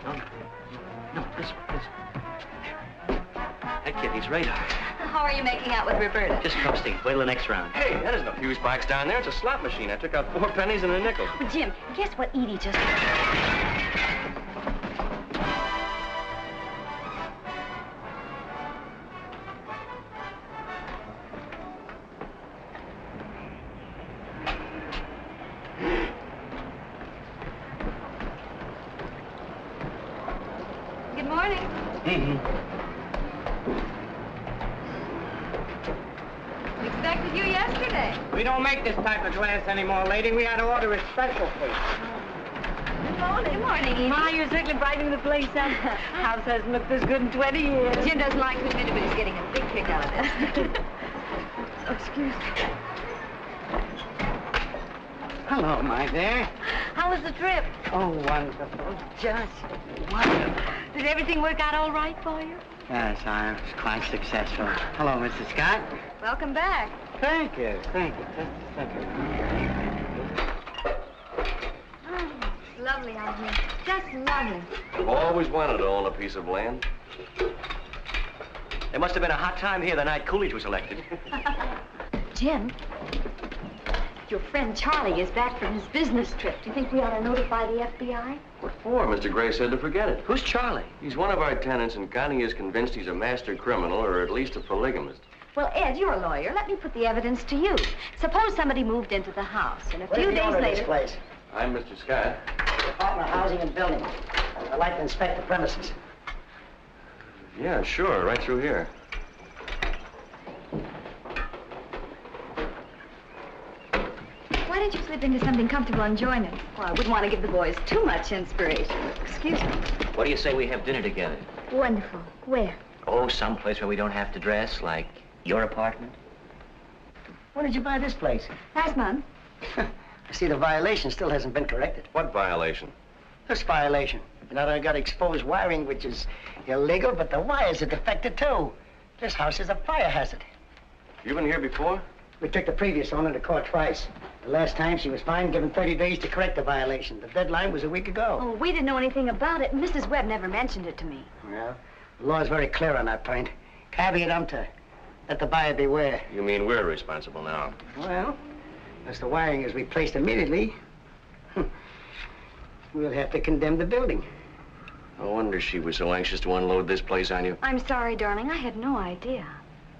here we go. No, this one. That kid needs radar. How are you making out with Roberta? Just coasting. Wait till the next round. Hey, that isn't a fuse box down there. It's a slot machine. I took out 4 pennies and a nickel. Well, Jim, guess what Edie just... Good morning. Expected you yesterday. We don't make this type of glass anymore, lady. We had to order it special, please. Good morning. Good morning, Edie. Ma, you're certainly brightening the place up. House hasn't looked this good in 20 years. Jim doesn't like to admit it, but he's getting a big kick out of this. Oh, excuse me. Hello, my dear. How was the trip? Oh, wonderful. Just wonderful. Did everything work out all right for you? Yes, I was quite successful. Hello, Mr. Scott. Welcome back. Thank you. Just a second. Oh, it's lovely out here. Just lovely. I've always wanted to own a piece of land. There must have been a hot time here the night Coolidge was elected. Jim, your friend Charlie is back from his business trip. Do you think we ought to notify the FBI? What for? Mr. Gray said to forget it. Who's Charlie? He's one of our tenants, and Connie is convinced he's a master criminal, or at least a polygamist. Well, Ed, you're a lawyer. Let me put the evidence to you. Suppose somebody moved into the house, and a few days later... place? I'm Mr. Scott. Department of Housing and Building. I'd like to inspect the premises. Yeah, sure, right through here. Why don't you slip into something comfortable and join us? Well, I wouldn't want to give the boys too much inspiration. Excuse me. What do you say we have dinner together? Wonderful. Where? Oh, someplace where we don't have to dress, like your apartment. When did you buy this place? Last month. I see the violation still hasn't been corrected. What violation? This violation. You know, I got exposed wiring, which is illegal, but the wires are defective, too. This house is a fire hazard. You been here before? We took the previous owner to court twice. The last time she was fined, given 30 days to correct the violation. The deadline was a week ago. Oh, we didn't know anything about it. Mrs. Webb never mentioned it to me. Well, the law is very clear on that point. Caveat emptor. Let the buyer beware. You mean we're responsible now? Well, unless the wiring is replaced immediately, we'll have to condemn the building. No wonder she was so anxious to unload this place on you. I'm sorry, darling. I had no idea.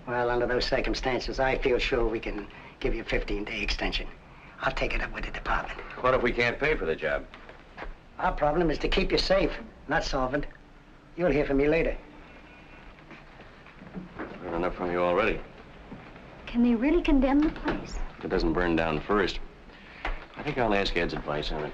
Well, under those circumstances, I feel sure we can give you a 15-day extension. I'll take it up with the department. What if we can't pay for the job? Our problem is to keep you safe, not solvent. You'll hear from me later. I've heard enough from you already. Can they really condemn the place? If it doesn't burn down first. I think I'll ask Ed's advice on it.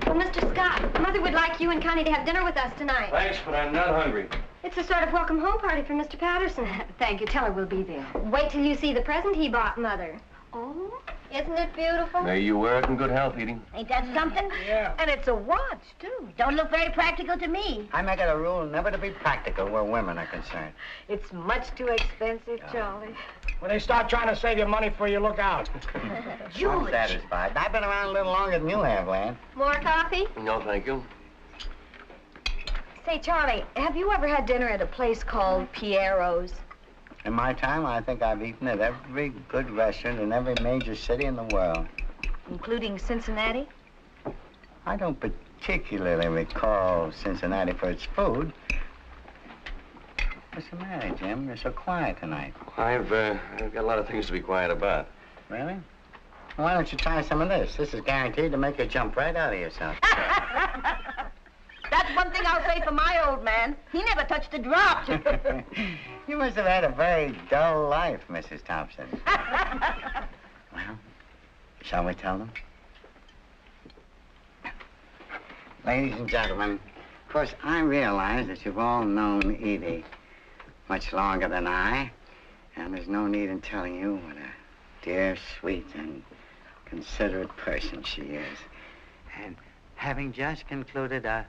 Well, Mr. Scott, Mother would like you and Connie to have dinner with us tonight. Thanks, but I'm not hungry. It's It's a sort of welcome home party for Mr. Patterson. Thank you. Tell her we'll be there. Wait till you see the present he bought Mother. Oh? Isn't it beautiful? May you wear it in good health, Edie. Ain't that something? Yeah. And it's a watch, too. Don't look very practical to me. I make it a rule never to be practical where women are concerned. It's much too expensive, Charlie. When they start trying to save you money for you, look out. I'm satisfied. I've been around a little longer than you have, Lan. More coffee? No, thank you. Say, Charlie, have you ever had dinner at a place called Piero's? In my time, I think I've eaten at every good restaurant in every major city in the world. Including Cincinnati? I don't particularly recall Cincinnati for its food. What's the matter, Jim? You're so quiet tonight. I've got a lot of things to be quiet about. Really? Well, why don't you try some of this? This is guaranteed to make you jump right out of yourself. That's one thing I'll say for my old man. He never touched a drop. You must have had a very dull life, Mrs. Thompson. Well, shall we tell them? Ladies and gentlemen, of course, I realize that you've all known Edie much longer than I, and there's no need in telling you what a dear, sweet, and considerate person she is. And having just concluded a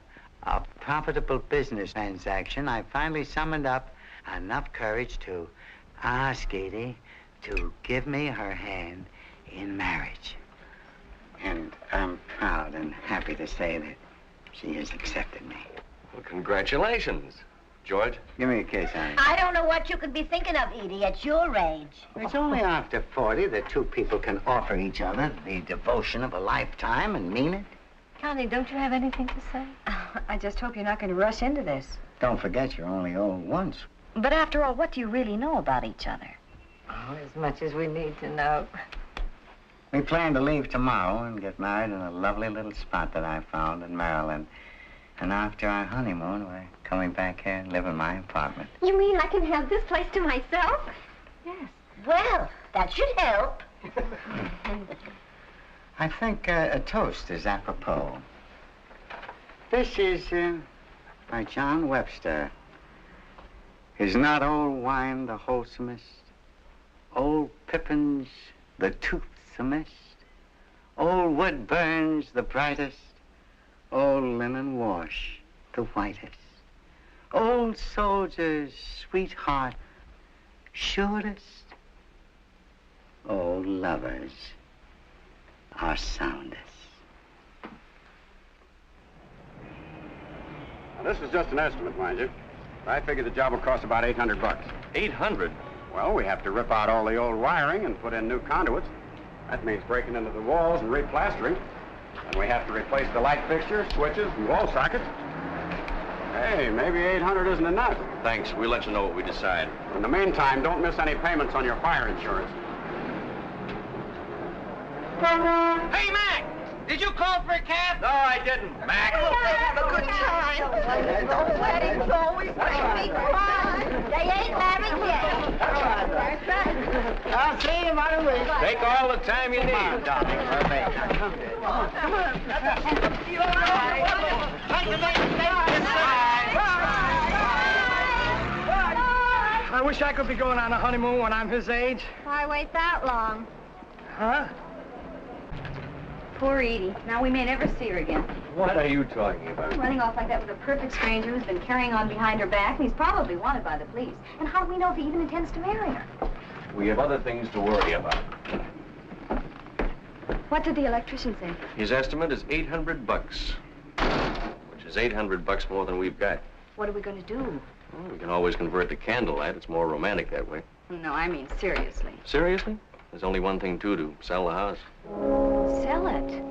profitable business transaction, I finally summoned up enough courage to ask Edie to give me her hand in marriage. And I'm proud and happy to say that she has accepted me. Well, congratulations. George? Give me a kiss, honey. I don't know what you could be thinking of, Edie, at your age. It's only after 40 that two people can offer each other the devotion of a lifetime and mean it. Connie, don't you have anything to say? I just hope you're not going to rush into this. Don't forget you're only old once. But after all, what do you really know about each other? Oh, as much as we need to know. We plan to leave tomorrow and get married in a lovely little spot that I found in Maryland. And after our honeymoon, we're coming back here and live in my apartment. You mean I can have this place to myself? Yes. Well, that should help. I think a toast is apropos. This is by John Webster. Is not old wine the wholesomest? Old pippins the toothsomest? Old wood burns the brightest? Old linen wash the whitest? Old soldier's sweetheart surest? Old lovers are soundest. Now, this is just an estimate, mind you. I figure the job will cost about $800. 800? Well, we have to rip out all the old wiring and put in new conduits. That means breaking into the walls and replastering. And we have to replace the light fixtures, switches, and wall sockets. Hey, maybe 800 isn't enough. Thanks. We'll let you know what we decide. In the meantime, don't miss any payments on your fire insurance. Hey, Mac! Did you call for a cab? No, I didn't. Mac! Have a good time. Those weddings always make me cry. They ain't married yet. I'll see you right away. Take all the time you need. Come on, darling. Come on. I wish I could be going on a honeymoon when I'm his age. Why wait that long? Huh? Poor Edie. Now we may never see her again. What are you talking about? Running off like that with a perfect stranger who's been carrying on behind her back, and he's probably wanted by the police. And how do we know if he even intends to marry her? We have other things to worry about. What did the electrician say? His estimate is $800, which is $800 more than we've got. What are we going to do? Well, we can always convert the candlelight. It's more romantic that way. No, I mean seriously. Seriously? There's only one thing to do. Sell the house. Sell it?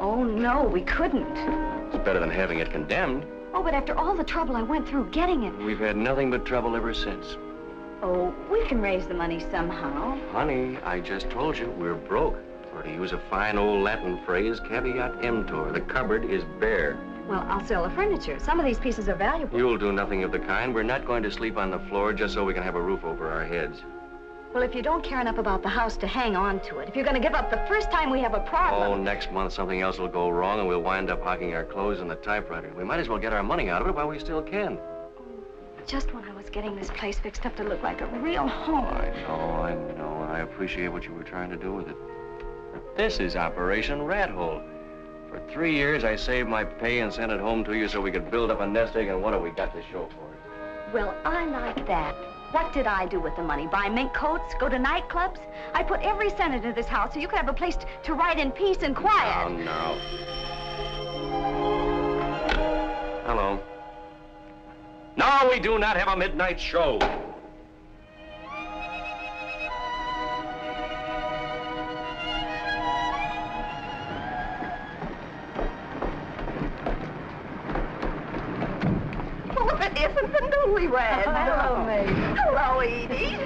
Oh, no, we couldn't. It's better than having it condemned. Oh, but after all the trouble I went through getting it... We've had nothing but trouble ever since. Oh, we can raise the money somehow. Honey, I just told you, we're broke. Or to use a fine old Latin phrase, caveat emptor. The cupboard is bare. Well, I'll sell the furniture. Some of these pieces are valuable. You'll do nothing of the kind. We're not going to sleep on the floor just so we can have a roof over our heads. Well, if you don't care enough about the house to hang on to it, if you're going to give up the first time we have a problem... Oh, next month something else will go wrong and we'll wind up hocking our clothes in the typewriter. We might as well get our money out of it while we still can. Just when I was getting this place fixed up to look like a real home. I know, and I appreciate what you were trying to do with it. But this is Operation Rat Hole. For 3 years, I saved my pay and sent it home to you so we could build up a nest egg, and what have we got to show for it? Well, I like that. What did I do with the money? Buy mink coats? Go to nightclubs? I put every cent into this house so you could have a place to write in peace and quiet. Oh, no. Hello. No, we do not have a midnight show. Oh, it isn't the newlyweds. Hello, May. Hello, Edie.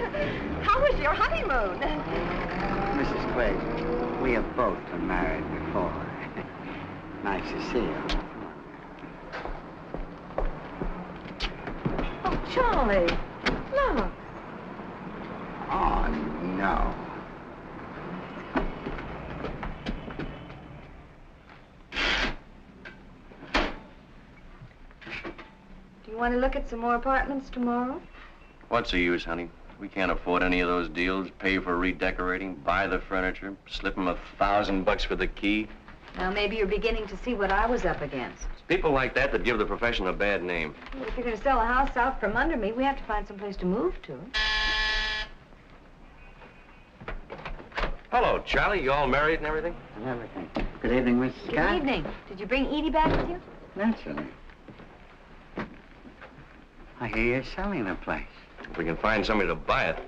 How was your honeymoon? Mrs. Quaid, we have both been married before. Nice to see you. Oh, Charlie, look. Oh, no. Do you want to look at some more apartments tomorrow? What's the use, honey? We can't afford any of those deals. Pay for redecorating, buy the furniture, slip them $1,000 for the key. Now, maybe you're beginning to see what I was up against. It's people like that that give the profession a bad name. Well, if you're going to sell a house out from under me, we have to find some place to move to. Hello, Charlie. You all married and everything? Everything. Good evening, Mrs. Scott. Good evening. Did you bring Edie back with you? Naturally. I hear you're selling the place. If we can find somebody to buy it.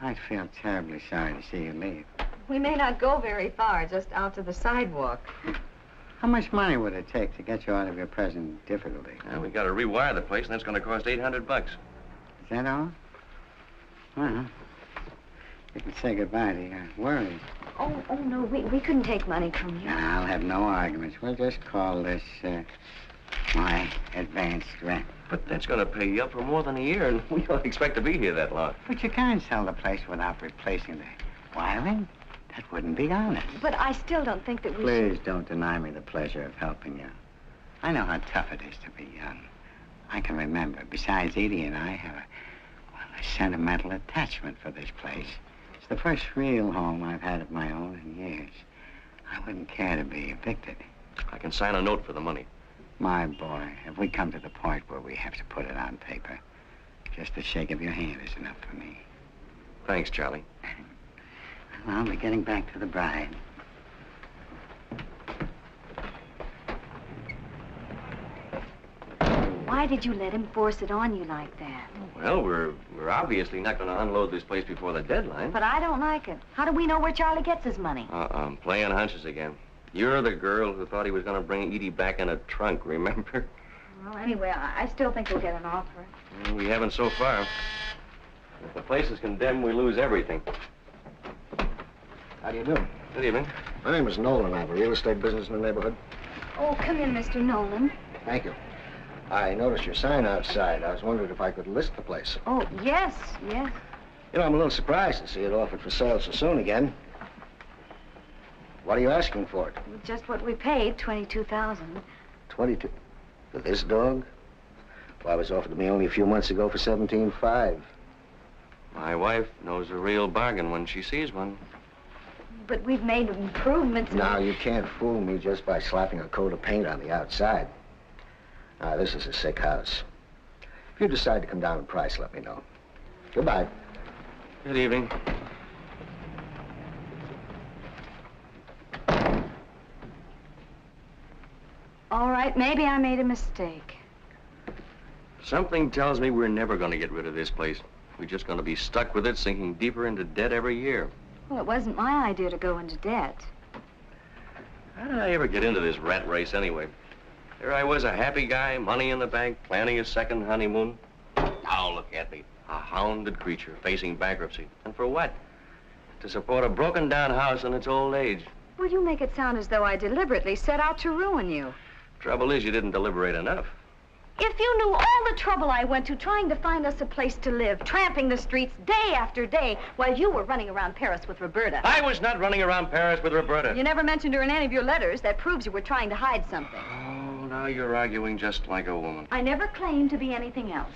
I'd feel terribly sorry to see you leave. We may not go very far, just out to the sidewalk. How much money would it take to get you out of your present difficulty? Well, we got to rewire the place, and that's going to cost $800. Is that all? Well, you can say goodbye to your worries. Oh, no, we couldn't take money from you. I'll have no arguments. We'll just call this, my advanced rent. But that's going to pay you up for more than a year, and we don't expect to be here that long. But you can't sell the place without replacing the wiring. That wouldn't be honest. But I still don't think that we Please don't deny me the pleasure of helping you. I know how tough it is to be young. I can remember. Besides, Edie and I have a sentimental attachment for this place. It's the first real home I've had of my own in years. I wouldn't care to be evicted. I can sign a note for the money. My boy, if we come to the point where we have to put it on paper, just the shake of your hand is enough for me. Thanks, Charlie. Well, I'll be getting back to the bride. Why did you let him force it on you like that? Well, we're obviously not going to unload this place before the deadline. But I don't like it. How do we know where Charlie gets his money? I'm playing hunches again. You're the girl who thought he was going to bring Edie back in a trunk, remember? Well, anyway, I still think we'll get an offer. Well, we haven't so far. If the place is condemned, we lose everything. How do you do? Good evening. My name is Nolan. I have a real estate business in the neighborhood. Oh, come in, Mr. Nolan. Thank you. I noticed your sign outside. I was wondering if I could list the place. Oh, yes. You know, I'm a little surprised to see it offered for sale so soon again. What are you asking for it? Just what we paid, $22,000. 22. For this dog? Well, it was offered to me only a few months ago for $17,500. My wife knows a real bargain when she sees one. But we've made improvements. Now, you can't fool me just by slapping a coat of paint on the outside. Now, this is a sick house. If you decide to come down in price, let me know. Goodbye. Good evening. All right, maybe I made a mistake. Something tells me we're never going to get rid of this place. We're just going to be stuck with it, sinking deeper into debt every year. Well, it wasn't my idea to go into debt. How did I ever get into this rat race anyway? There I was, a happy guy, money in the bank, planning a second honeymoon. Now look at me, a hounded creature facing bankruptcy. And for what? To support a broken down house in its old age. Well, you make it sound as though I deliberately set out to ruin you. Trouble is, you didn't deliberate enough. If you knew all the trouble I went to trying to find us a place to live, tramping the streets day after day, while you were running around Paris with Roberta. I was not running around Paris with Roberta. You never mentioned her in any of your letters. That proves you were trying to hide something. Oh, now you're arguing just like a woman. I never claimed to be anything else.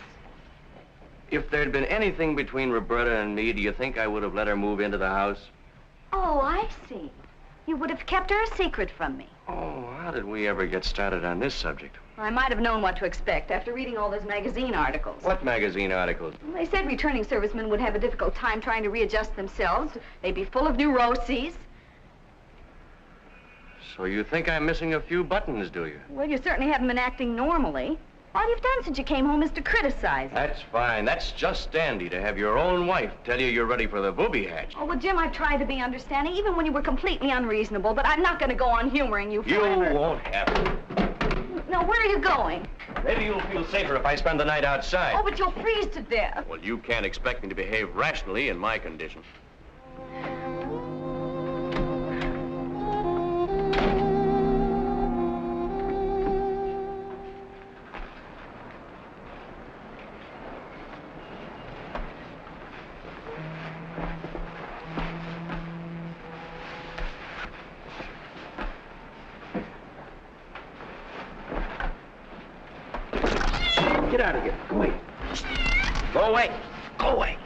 If there'd been anything between Roberta and me, do you think I would have let her move into the house? Oh, I see. You would have kept her a secret from me. Oh, how did we ever get started on this subject? I might have known what to expect after reading all those magazine articles. What magazine articles? They said returning servicemen would have a difficult time trying to readjust themselves. They'd be full of neuroses. So you think I'm missing a few buttons, do you? Well, you certainly haven't been acting normally. All you've done since you came home is to criticize. That's fine. That's just dandy to have your own wife tell you you're ready for the booby hatch. Oh, well, Jim, I've tried to be understanding, even when you were completely unreasonable, but I'm not going to go on humoring you forever. You won't have it. No, where are you going? Maybe you'll feel safer if I spend the night outside. Oh, but you'll freeze to death. Well, you can't expect me to behave rationally in my condition. Get out of here. Go away. Go away. Go away.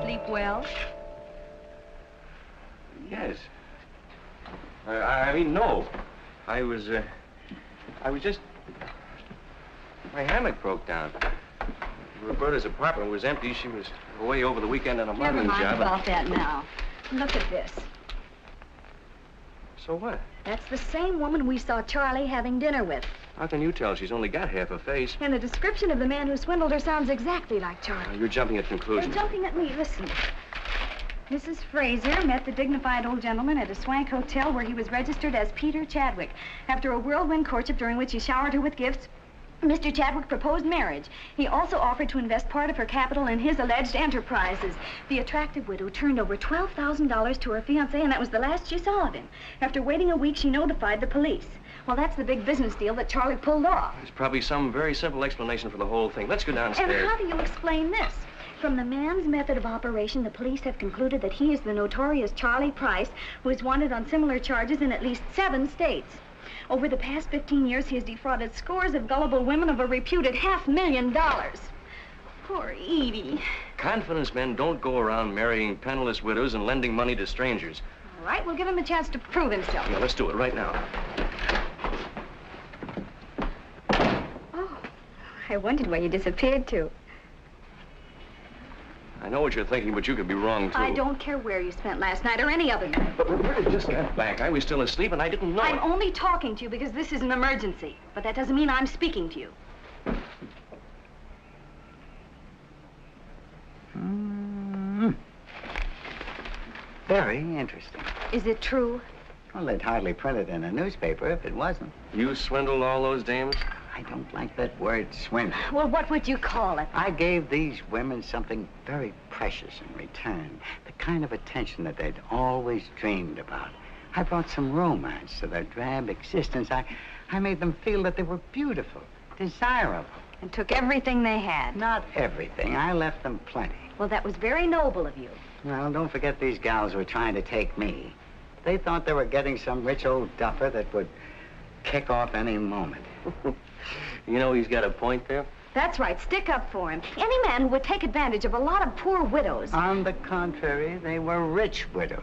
Sleep well? Yes. I mean, no. I was just... My hammock broke down. Roberta's apartment was empty. She was away over the weekend on a Never modeling mind job. about that now. Look at this. So what? That's the same woman we saw Charlie having dinner with. How can you tell? She's only got half a face. And the description of the man who swindled her sounds exactly like Charlie. You're jumping at conclusions. You're jumping at me. Listen. Mrs. Fraser met the dignified old gentleman at a swank hotel where he was registered as Peter Chadwick. After a whirlwind courtship during which he showered her with gifts, Mr. Chadwick proposed marriage. He also offered to invest part of her capital in his alleged enterprises. The attractive widow turned over $12,000 to her fiancé, and that was the last she saw of him. After waiting a week, she notified the police. Well, that's the big business deal that Charlie pulled off. There's probably some very simple explanation for the whole thing. Let's go downstairs. And how do you explain this? From the man's method of operation, the police have concluded that he is the notorious Charlie Price, who is wanted on similar charges in at least 7 states. Over the past 15 years, he has defrauded scores of gullible women of a reputed $500,000. Poor Edie. Confidence men don't go around marrying penniless widows and lending money to strangers. All right, we'll give him a chance to prove himself. Now, let's do it right now. Oh, I wondered where you disappeared to. I know what you're thinking, but you could be wrong, too. I don't care where you spent last night or any other night. But Roberta just got back. I was still asleep, and I didn't know I'm it. only talking to you because this is an emergency. But that doesn't mean I'm speaking to you. Very interesting. Is it true? Well, they'd hardly print it in a newspaper if it wasn't. You swindled all those dames? I don't like that word, swindle. Well, what would you call it? I gave these women something very precious in return. The kind of attention that they'd always dreamed about. I brought some romance to their drab existence. I made them feel that they were beautiful, desirable. And took everything they had. Not everything. I left them plenty. Well, that was very noble of you. Well, don't forget these gals were trying to take me. They thought they were getting some rich old duffer that would kick off any moment. You know he's got a point there. That's right. Stick up for him. Any man who would take advantage of a lot of poor widows. On the contrary, they were rich widows.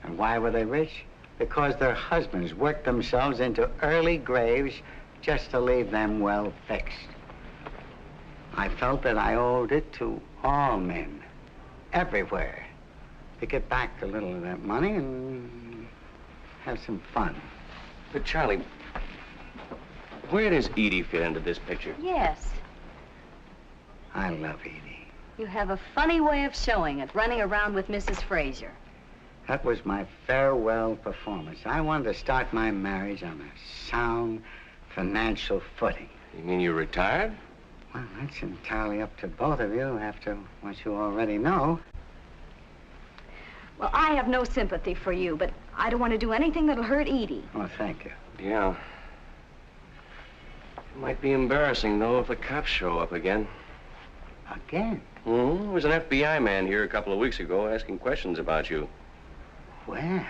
And why were they rich? Because their husbands worked themselves into early graves just to leave them well fixed. I felt that I owed it to all men, everywhere, to get back a little of that money and have some fun. But, Charlie, where does Edie fit into this picture? Yes. I love Edie. You have a funny way of showing it, running around with Mrs. Fraser. That was my farewell performance. I wanted to start my marriage on a sound financial footing. You mean you retired? Well, that's entirely up to both of you after what you already know. Well, I have no sympathy for you, but I don't want to do anything that'll hurt Edie. Oh, thank you. Yeah. It might be embarrassing, though, if the cops show up again. Again? Mm-hmm. There was an FBI man here a couple of weeks ago asking questions about you. Well,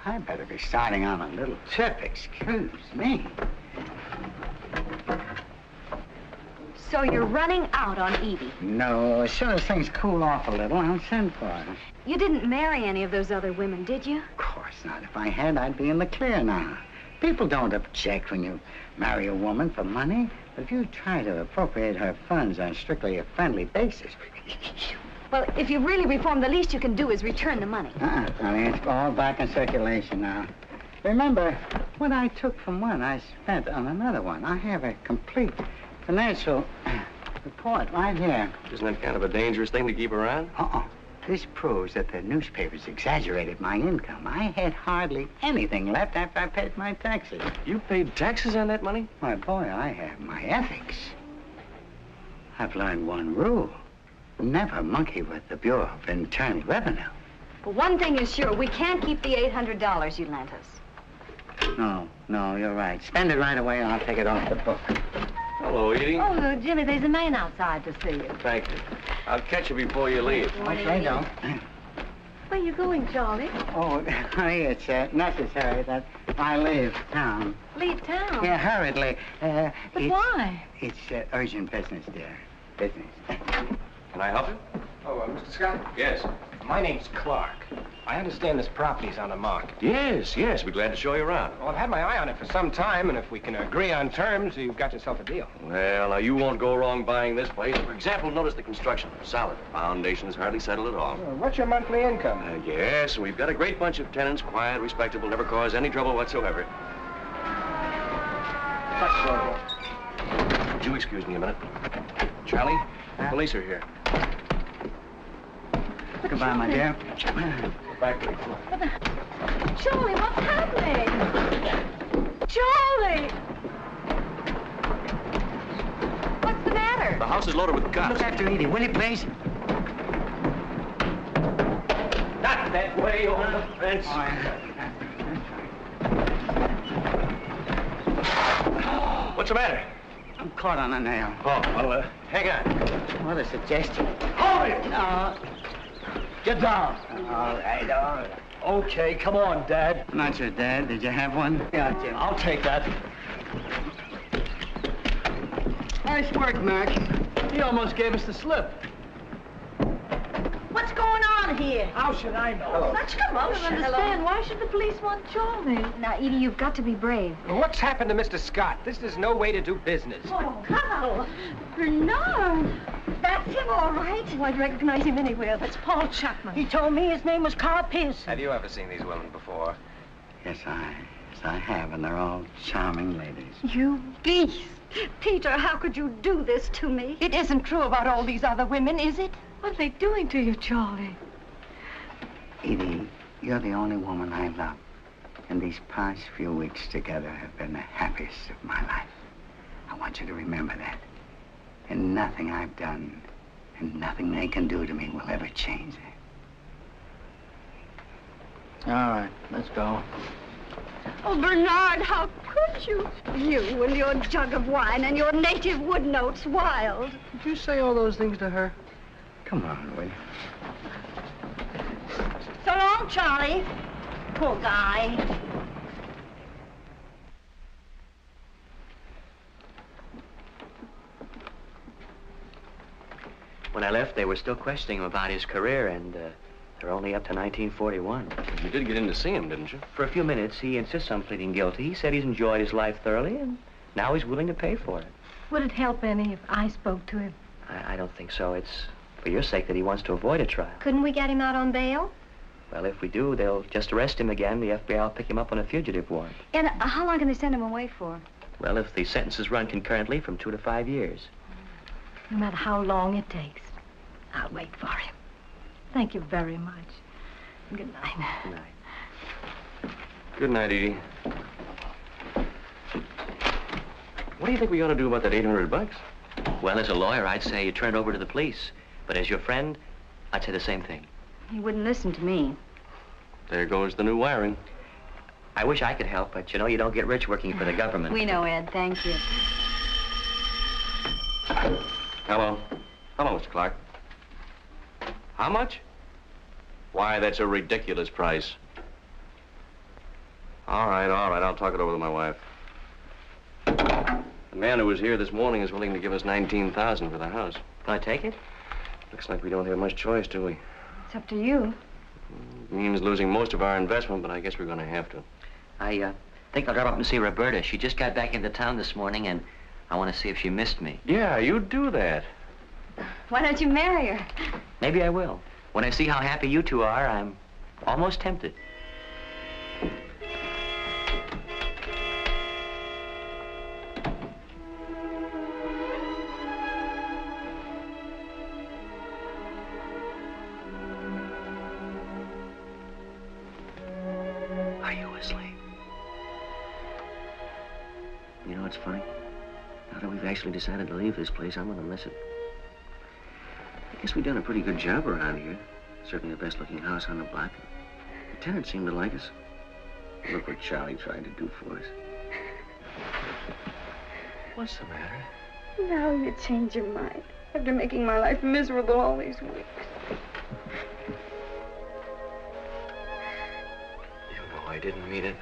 I better be starting on a little trip, excuse me. So you're running out on Edie? No, as soon as things cool off a little, I'll send for her. You didn't marry any of those other women, did you? Of course not. If I had, I'd be in the clear now. People don't object when you marry a woman for money. But if you try to appropriate her funds on strictly a friendly basis... Well, if you really reform, the least you can do is return the money. Honey, it's all back in circulation now. Remember, what I took from one, I spent on another one. I have a complete financial report right here. Isn't that kind of a dangerous thing to keep around? This proves that the newspapers exaggerated my income. I had hardly anything left after I paid my taxes. You paid taxes on that money? My boy, I have my ethics. I've learned one rule. Never monkey with the Bureau of Internal Revenue. But one thing is sure, we can't keep the $800 you lent us. No, you're right. Spend it right away and I'll take it off the book. Hello, Edie. Oh, Jimmy, there's a man outside to see you. Thank you. I'll catch you before you leave. Okay, don't. Where are you going, Charlie? Oh, honey, it's necessary that I leave town. Leave town? Yeah, hurriedly. But why? It's urgent business, dear. Business. Can I help you? Oh, Mr. Scott? Yes. My name's Clark. I understand this property's on the market. Yes, yes. Be glad to show you around. Well, I've had my eye on it for some time, and if we can agree on terms, you've got yourself a deal. Well, now, you won't go wrong buying this place. For example, notice the construction. Solid. Foundation's hardly settled at all. Well, what's your monthly income? Yes, we've got a great bunch of tenants, quiet, respectable, never cause any trouble whatsoever. Would you excuse me a minute? Charlie, the police are here. Goodbye, my dear. Go back, please. Charlie, what's happening? Charlie! What's the matter? The house is loaded with cops. Look after Edie, will you, please? Not that way on the fence. What's the matter? I'm caught on a nail. Oh, well, hang on. What a suggestion. Hold it! No. Get down. All right. Okay, come on, Dad. Not your dad. Did you have one? Yeah, Jim. I'll take that. Nice work, Mac. He almost gave us the slip. What's going on here? How should I know? Let's come on. I don't understand. Why should the police want Charlie? Now, Edie, you've got to be brave. What's happened to Mr. Scott? This is no way to do business. Oh, Carl! Bernard! That's him, all right. Oh, I'd recognize him anywhere. That's Paul Chapman. He told me his name was Carl Pearson. Have you ever seen these women before? Yes, I have, and they're all charming ladies. You beast! Peter, how could you do this to me? It isn't true about all these other women, is it? What are they doing to you, Charlie? Edie, you're the only woman I love. And these past few weeks together have been the happiest of my life. I want you to remember that. And nothing I've done and nothing they can do to me will ever change that. All right, let's go. Oh, Bernard, how could you? You and your jug of wine and your native wood notes wild. Did you say all those things to her? Come on, will you? So long, Charlie. Poor guy. When I left, they were still questioning him about his career, and they're only up to 1941. You did get in to see him, didn't you? For a few minutes, he insists on pleading guilty. He said he's enjoyed his life thoroughly, and now he's willing to pay for it. Would it help any if I spoke to him? I don't think so. It's for your sake that he wants to avoid a trial. Couldn't we get him out on bail? Well, if we do, they'll just arrest him again. The FBI will pick him up on a fugitive warrant. And how long can they send him away for? Well, if the sentences run concurrently, from 2 to 5 years. No matter how long it takes, I'll wait for him. Thank you very much. Good night. Good night. Good night, Edie. What do you think we ought to do about that $800? Well, as a lawyer, I'd say you turn it over to the police. But as your friend, I'd say the same thing. He wouldn't listen to me. There goes the new wiring. I wish I could help, but you know you don't get rich working for the government. We know, Ed. Thank you. Hello. Hello, Mr. Clark. How much? Why, that's a ridiculous price. All right, I'll talk it over with my wife. The man who was here this morning is willing to give us $19,000 for the house. Can I take it? Looks like we don't have much choice, do we? It's up to you. It means losing most of our investment, but I guess we're going to have to. I think I'll drop up and see Roberta. She just got back into town this morning, and I want to see if she missed me. Yeah, you do that. Why don't you marry her? Maybe I will. When I see how happy you two are, I'm almost tempted. Are you asleep? You know, it's funny. Now that we've actually decided to leave this place, I'm gonna miss it. I guess we've done a pretty good job around here. Certainly the best-looking house on the block. The tenants seem to like us. Look what Charlie tried to do for us. What's the matter? Now you change your mind after making my life miserable all these weeks. You know I didn't mean it.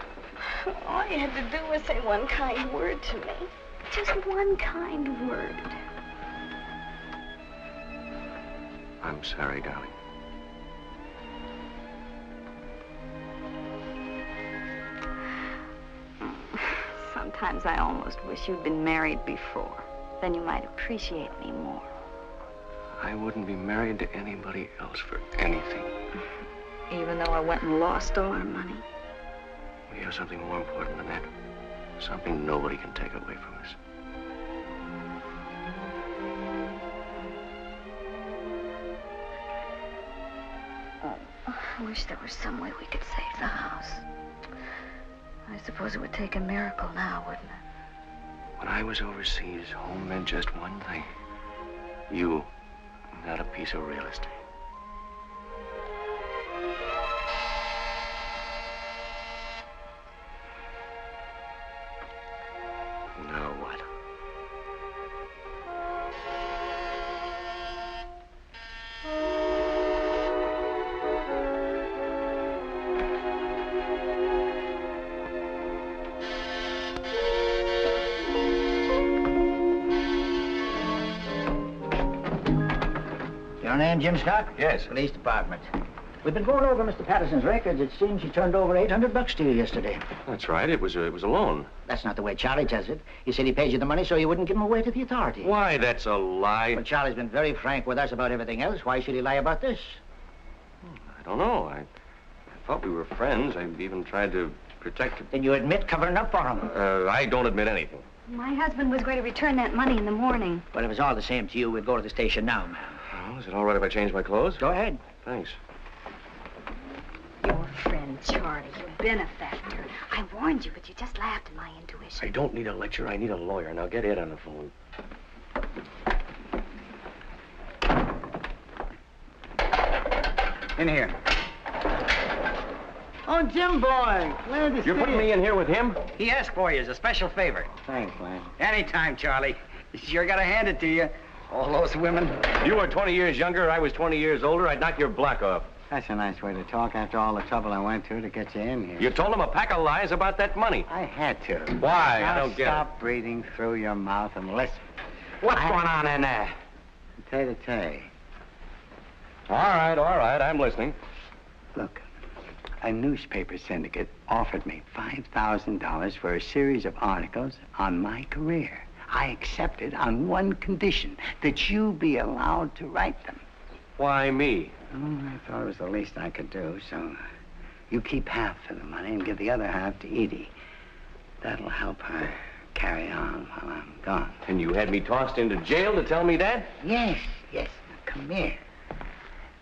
All you had to do was say one kind word to me. Just one kind word. I'm sorry, darling. Sometimes I almost wish you'd been married before. Then you might appreciate me more. I wouldn't be married to anybody else for anything. Even though I went and lost all our money. We have something more important than that. Something nobody can take away from us. I wish there was some way we could save the house. I suppose it would take a miracle now, wouldn't it? When I was overseas, home meant just one thing. You, not a piece of real estate. Now what? Your name, Jim Scott? Yes. Police Department. We've been going over Mr. Patterson's records. It seems he turned over $800 to you yesterday. That's right. It was a loan. That's not the way Charlie tells it. He said he paid you the money so you wouldn't give him away to the authorities. Why, that's a lie. But Charlie's been very frank with us about everything else. Why should he lie about this? I don't know. I thought we were friends. I even tried to protect him. Then you admit covering up for him. I don't admit anything. My husband was going to return that money in the morning. Well, if it's all the same to you, we'll go to the station now, ma'am. Oh, is it all right if I change my clothes? Go ahead. Thanks. Your friend, Charlie, your benefactor. I warned you, but you just laughed at my intuition. I don't need a lecture. I need a lawyer. Now get Ed on the phone. In here. Oh, Jim boy. Glad to see you. You're putting me in here with him? He asked for you as a special favor. Thanks, man. Anytime, Charlie. Sure gotta hand it to you. All those women. You were 20 years younger. I was 20 years older. I'd knock your block off. That's a nice way to talk after all the trouble I went to get you in here. You told him a pack of lies about that money. I had to. Why? Now I don't get it. Stop breathing through your mouth and listen. What's going on in there? Tay-to-tay. All right. I'm listening. Look, a newspaper syndicate offered me $5,000 for a series of articles on my career. I accepted on one condition, that you be allowed to write them. Why me? Oh, I thought it was the least I could do, so you keep half of the money and give the other half to Edie. That'll help her carry on while I'm gone. And you had me tossed into jail to tell me that? Yes. Now, come here.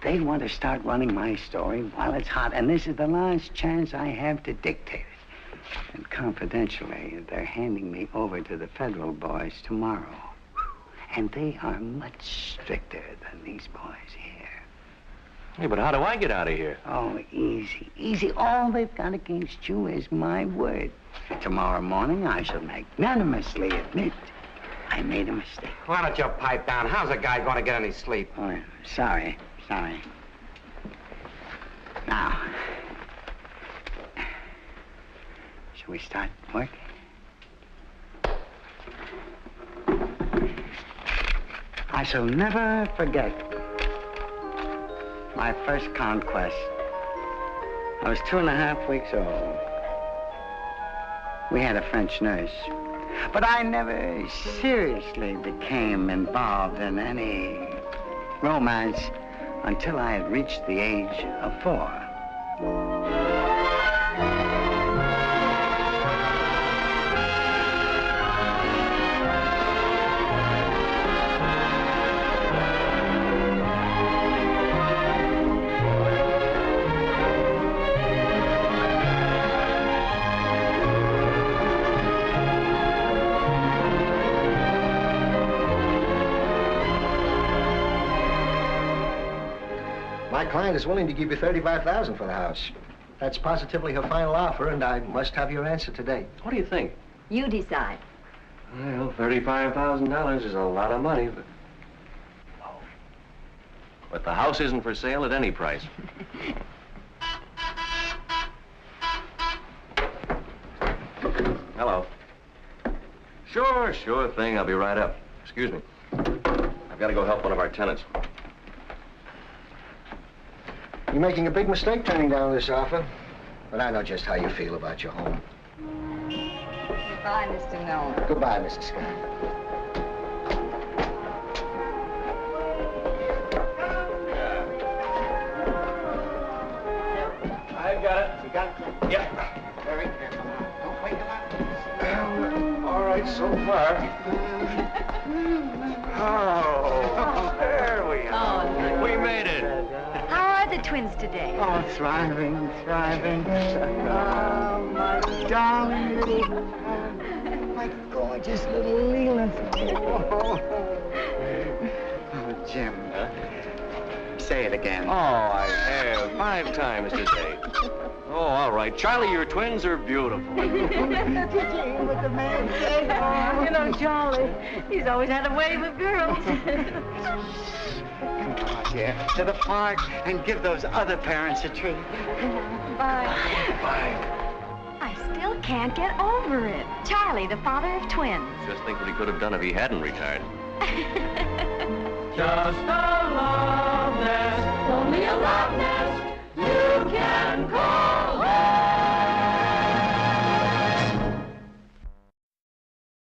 They want to start running my story while it's hot, and this is the last chance I have to dictate it. And confidentially, they're handing me over to the federal boys tomorrow. And they are much stricter than these boys here. Hey, but how do I get out of here? Oh, easy. All they've got against you is my word. Tomorrow morning, I shall magnanimously admit I made a mistake. Why don't you pipe down? How's a guy going to get any sleep? Oh, sorry. Now, shall we start work? I shall never forget my first conquest. I was 2.5 weeks old. We had a French nurse. But I never seriously became involved in any romance until I had reached the age of 4. My client is willing to give you $35,000 for the house. That's positively her final offer, and I must have your answer today. What do you think? You decide. Well, $35,000 is a lot of money, but... But the house isn't for sale at any price. Hello. Sure thing. I'll be right up. Excuse me. I've got to go help one of our tenants. You're making a big mistake turning down this offer, but I know just how you feel about your home. Bye, Mr. Milner. Goodbye, Mrs. Scott. I've got it. You got it? Yep. Very careful now. Don't wake him up. Well, all right so far. Oh, there we are. Oh, We made it. how are the twins today? Oh, thriving, thriving. Oh, my darling little, my gorgeous little Leland. Oh, Jim. Huh? Say it again. Oh, I have 5 times today. Oh, all right. Charlie, your twins are beautiful. Did you hear what the man said? Oh. You know, Charlie, he's always had a way with girls. Come on, dear, to the park and give those other parents a treat. Bye. Bye. I still can't get over it. Charlie, the father of twins. Just think what he could have done if he hadn't retired. Just a love nest, only a love nest.